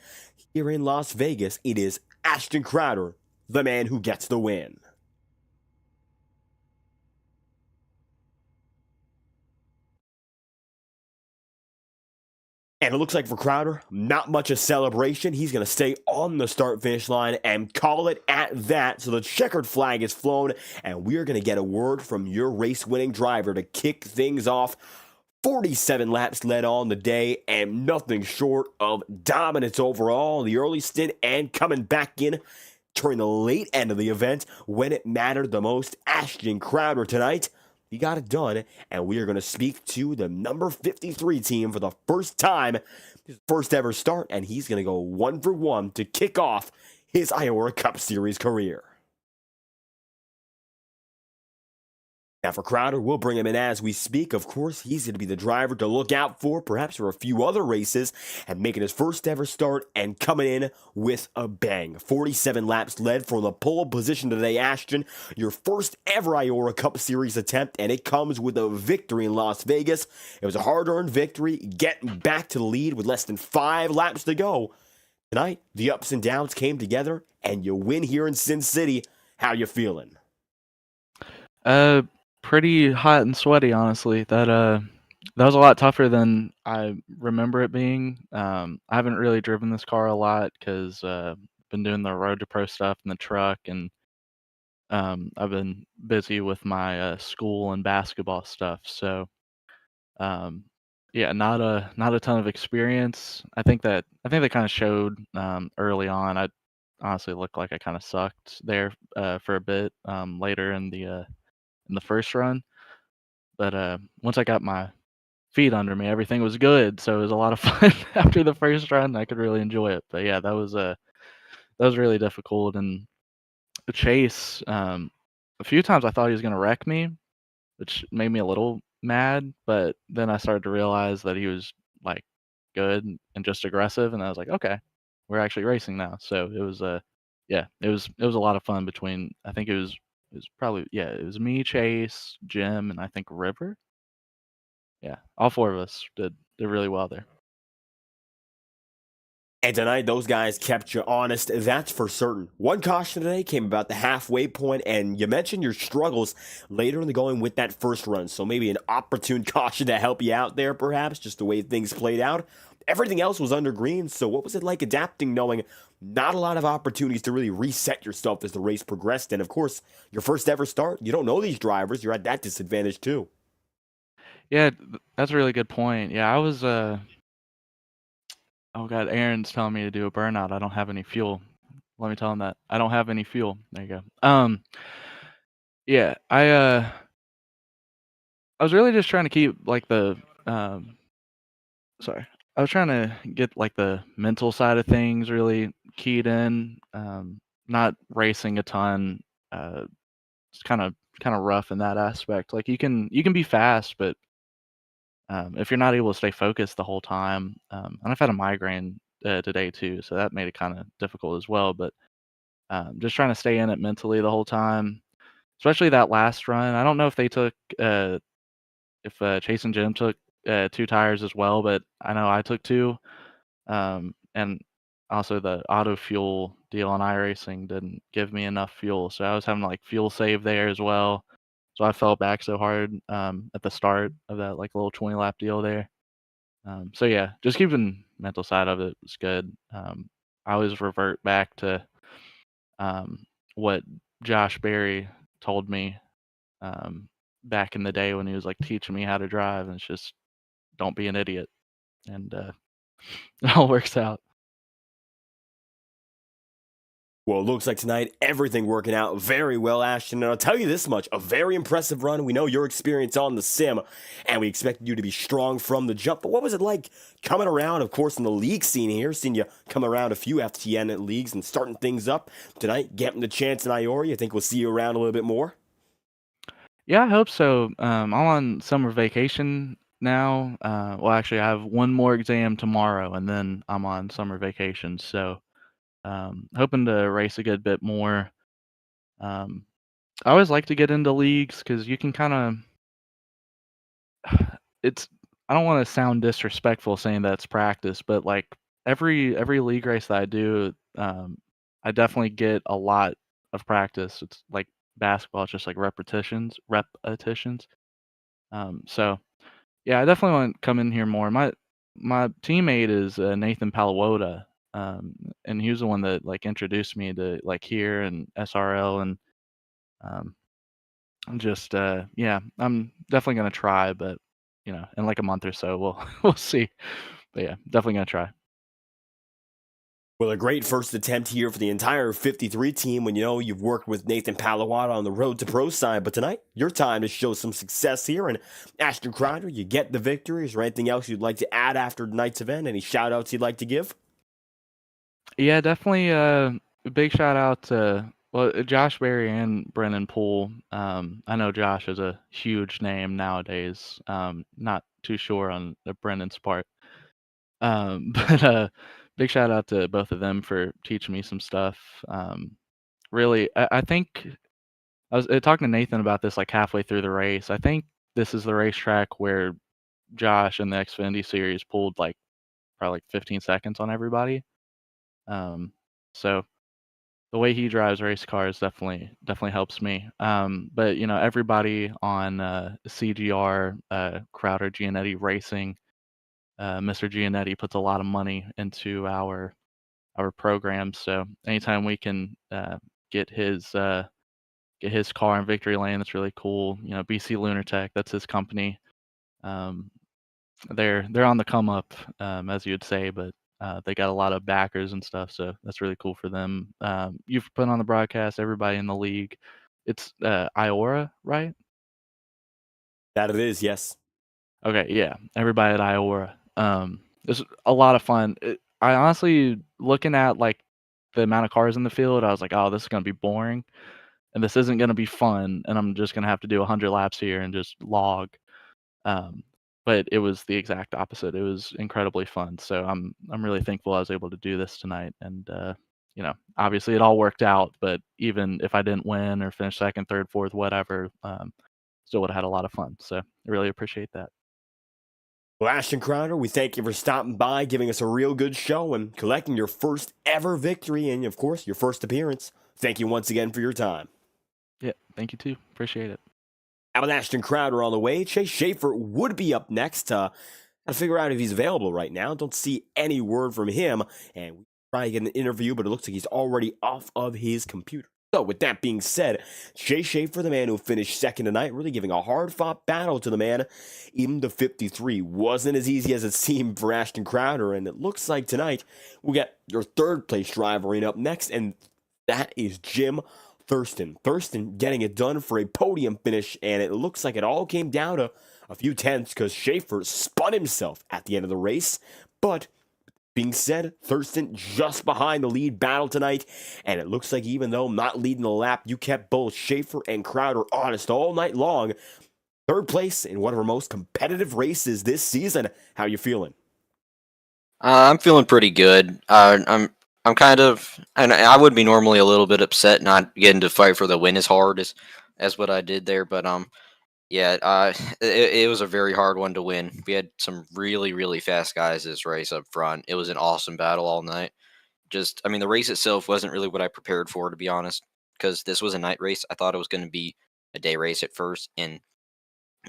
Here in Las Vegas, it is Ashton Crowder, the man who gets the win. And it looks like for Crowder, not much of celebration. He's going to stay on the start-finish line and call it at that. So the checkered flag is flown, and we are going to get a word from your race-winning driver to kick things off. 47 laps led on the day, and nothing short of dominance overall in the early stint and coming back in during the late end of the event when it mattered the most. Ashton Crowder tonight, he got it done, and we are going to speak to the number 53 team for the first time, his first ever start, and he's going to go 1 for 1 to kick off his IORA Cup Series career. Now for Crowder, we'll bring him in as we speak. Of course, he's going to be the driver to look out for, perhaps for a few other races, and making his first ever start and coming in with a bang. 47 laps led from the pole position today, Ashton. Your first ever IORA Cup Series attempt, and it comes with a victory in Las Vegas. It was a hard-earned victory, getting back to the lead with less than 5 laps to go. Tonight, the ups and downs came together, and you win here in Sin City. How you feeling? Pretty hot and sweaty, honestly. That was a lot tougher than I remember it being. I haven't really driven this car a lot because been doing the road to pro stuff in the truck, and I've been busy with my school and basketball stuff. So yeah, not a ton of experience. I think that kind of showed early on. I honestly looked like I kind of sucked there for a bit later in the first run. But once I got my feet under me, everything was good. So it was a lot of fun after the first run. I could really enjoy it. But yeah, that was really difficult. And the chase, a few times I thought he was gonna wreck me, which made me a little mad. But then I started to realize that he was like good and just aggressive, and I was like, okay, we're actually racing now. So it was yeah, it was a lot of fun between. I think it was probably, yeah, it was me, Chase, Jim, and I think River. Yeah, all 4 of us did really well there. And tonight, those guys kept you honest, that's for certain. One caution today came about the halfway point, and you mentioned your struggles later in the going with that first run, so maybe an opportune caution to help you out there, perhaps, just the way things played out. Everything else was under green, so what was it like adapting, knowing not a lot of opportunities to really reset yourself as the race progressed? And of course, your first ever start, you don't know these drivers, you're at that disadvantage too. Yeah, that's a really good point. Yeah, I was oh god, Aaron's telling me to do a burnout. I don't have any fuel. Let me tell him that. I don't have any fuel. There you go. Yeah, I was really just trying to keep like the sorry. I was trying to get like the mental side of things really keyed in. Not racing a ton. It's kind of rough in that aspect. Like you can be fast, but if you're not able to stay focused the whole time, and I've had a migraine today too, so that made it kind of difficult as well. But just trying to stay in it mentally the whole time, especially that last run. I don't know if they took if Chase and Jim took 2 tires as well, but I know I took 2. And also the auto fuel deal on iRacing didn't give me enough fuel, so I was having like fuel save there as well. So I fell back so hard at the start of that like little 20 lap deal there. So yeah, just keeping mental side of it was good. I always revert back to what Josh Berry told me um, back in the day when he was like teaching me how to drive, and it's just don't be an idiot, and it all works out. Well, it looks like tonight everything working out very well, Ashton. And I'll tell you this much, a very impressive run. We know your experience on the sim, and we expected you to be strong from the jump. But what was it like coming around, of course, in the league scene here, seeing you come around a few FTN leagues and starting things up tonight, getting the chance in IORA? You think we'll see you around a little bit more? Yeah, I hope so. I'm on summer vacation now. Well, actually, I have one more exam tomorrow, and then I'm on summer vacation. So, hoping to race a good bit more. Um, I always like to get into leagues because you can kind of it's. I don't want to sound disrespectful saying that it's practice, but like every league race that I do, I definitely get a lot of practice. It's like basketball; it's just like repetitions. So yeah, I definitely want to come in here more. my teammate is Nathan Palawota, and he was the one that like introduced me to like here and SRL, and um, just yeah, I'm definitely gonna try, but in like a month or so, we'll we'll see. But yeah, definitely gonna try. Well, a great first attempt here for the entire 53 team when you've worked with Nathan Palawada on the road to pro side. But tonight, your time to show some success here. And Ashton Crowder, you get the victory. Is there anything else you'd like to add after tonight's event? Any shout outs you'd like to give? Yeah, definitely a big shout out to Josh Berry and Brennan Poole. I know Josh is a huge name nowadays. Not too sure on Brennan's part. But big shout out to both of them for teaching me some stuff. Really, I think I was talking to Nathan about this like halfway through the race. I think this is the racetrack where Josh in the Xfinity series pulled like probably like 15 seconds on everybody. So the way he drives race cars definitely helps me. But everybody on CGR, Crowder Gianetti Racing, Mr. Gianetti puts a lot of money into our program. So anytime we can get his car in victory lane, that's really cool. BC Lunartech, that's his company. They're on the come up, as you would say, but they got a lot of backers and stuff, so that's really cool for them. You've put on the broadcast, everybody in the league. It's IORA, right? That it is, yes. Okay, yeah, everybody at IORA. It's a lot of fun. I honestly, looking at like the amount of cars in the field, I was like, oh, this is gonna be boring, and this isn't gonna be fun, and I'm just gonna have to do 100 laps here and just log. Um, but it was the exact opposite. It was incredibly fun. So I'm really thankful I was able to do this tonight. And obviously it all worked out. But even if I didn't win or finish second, third, fourth, whatever, still would have had a lot of fun. So I really appreciate that. Well, Ashton Crowder, we thank you for stopping by, giving us a real good show, and collecting your first ever victory and, of course, your first appearance. Thank you once again for your time. Yeah, thank you too. Appreciate it. With Ashton Crowder on the way, Chase Schaefer would be up next. Gotta figure out if he's available right now. Don't see any word from him, and we try to get an interview, but it looks like he's already off of his computer. So, with that being said, Chase Schaefer, the man who finished second tonight, really giving a hard-fought battle to the man. Even the 53 wasn't as easy as it seemed for Ashton Crowder, and it looks like tonight we got your third-place driver in up next, and that is Jim Thurston. Thurston getting it done for a podium finish, and it looks like it all came down to a few tenths because Schaefer spun himself at the end of the race. But being said, Thurston just behind the lead battle tonight, and it looks like even though not leading the lap, you kept both Schaefer and Crowder honest all night long. Third place in one of our most competitive races this season. How you feeling? I'm feeling pretty good. I'm kind of, and I would be normally a little bit upset not getting to fight for the win as hard as what I did there, but yeah, it was a very hard one to win. We had some really, really fast guys this race up front. It was an awesome battle all night. The race itself wasn't really what I prepared for, to be honest, because this was a night race. I thought it was going to be a day race at first, and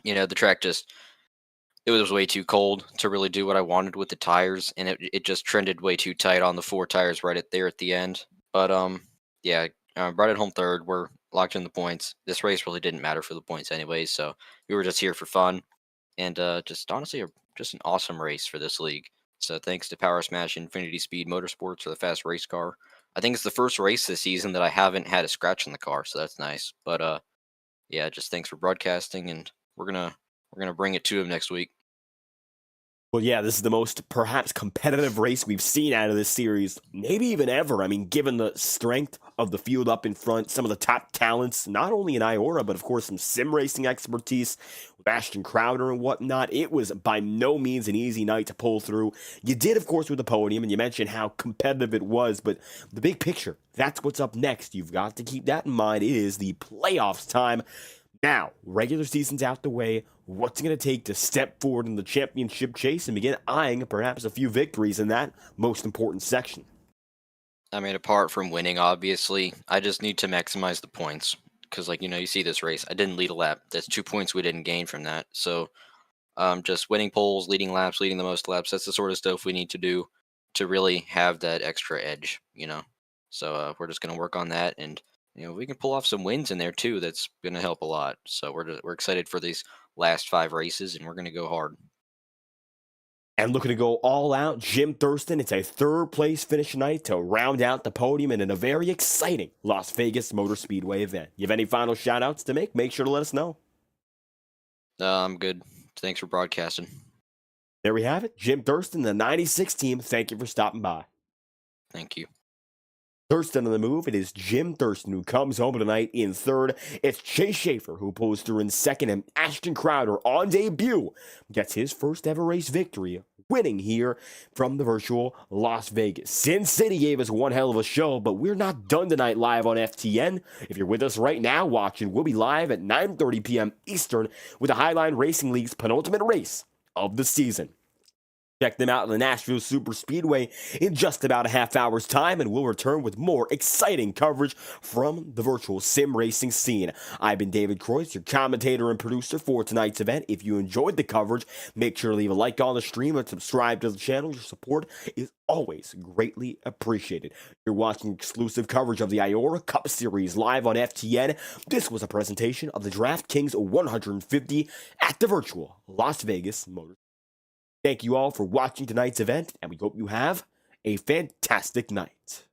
the track it was way too cold to really do what I wanted with the tires, and it just trended way too tight on the four tires right there at the end. But yeah, brought it home third. We're locked in the points. This race really didn't matter for the points anyways, so we were just here for fun, and just honestly, just an awesome race for this league. So thanks to Power Smash Infinity Speed Motorsports for the fast race car. I think it's the first race this season that I haven't had a scratch in the car, so that's nice. But yeah, just thanks for broadcasting, and we're gonna bring it to him next week. Well, yeah, this is the most perhaps competitive race we've seen out of this series, maybe even ever. I mean, given the strength of the field up in front, some of the top talents, not only in IORA, but of course some sim racing expertise with Ashton Crowder and whatnot, it was by no means an easy night to pull through. You did, of course, with the podium, and you mentioned how competitive it was, but the big picture, that's what's up next. You've got to keep that in mind. It is the playoffs time. Now, regular season's out the way. What's it going to take to step forward in the championship chase and begin eyeing perhaps a few victories in that most important section? I mean, apart from winning, obviously, I just need to maximize the points. Because, you see this race, I didn't lead a lap. That's 2 points we didn't gain from that. So just winning poles, leading laps, leading the most laps. That's the sort of stuff we need to do to really have that extra edge, you know. So we're just going to work on that, and we can pull off some wins in there too. That's going to help a lot. So we're excited for these last 5 races, and we're going to go hard. And looking to go all out, Jim Thurston. It's a 3rd place finish tonight to round out the podium and in a very exciting Las Vegas Motor Speedway event. You have any final shout outs to make sure to let us know. I'm good. Thanks for broadcasting. There we have it. Jim Thurston, the 96 team. Thank you for stopping by. Thank you. Thurston on the move. It is Jim Thurston who comes home tonight in 3rd. It's Chase Schaefer who pulls through in 2nd, and Ashton Crowder on debut gets his first ever race victory, winning here from the virtual Las Vegas. Sin City gave us one hell of a show, but we're not done tonight live on FTN. If you're with us right now watching, we'll be live at 9:30 p.m. Eastern with the Highline Racing League's penultimate race of the season. Check them out in the Nashville SuperSpeedway in just about a half hour's time, and we'll return with more exciting coverage from the virtual sim racing scene. I've been David Croix, your commentator and producer for tonight's event. If you enjoyed the coverage, make sure to leave a like on the stream and subscribe to the channel. Your support is always greatly appreciated. You're watching exclusive coverage of the IORA Cup Series live on FTN. This was a presentation of the DraftKings 150 at the virtual Las Vegas Motor. Thank you all for watching tonight's event, and we hope you have a fantastic night.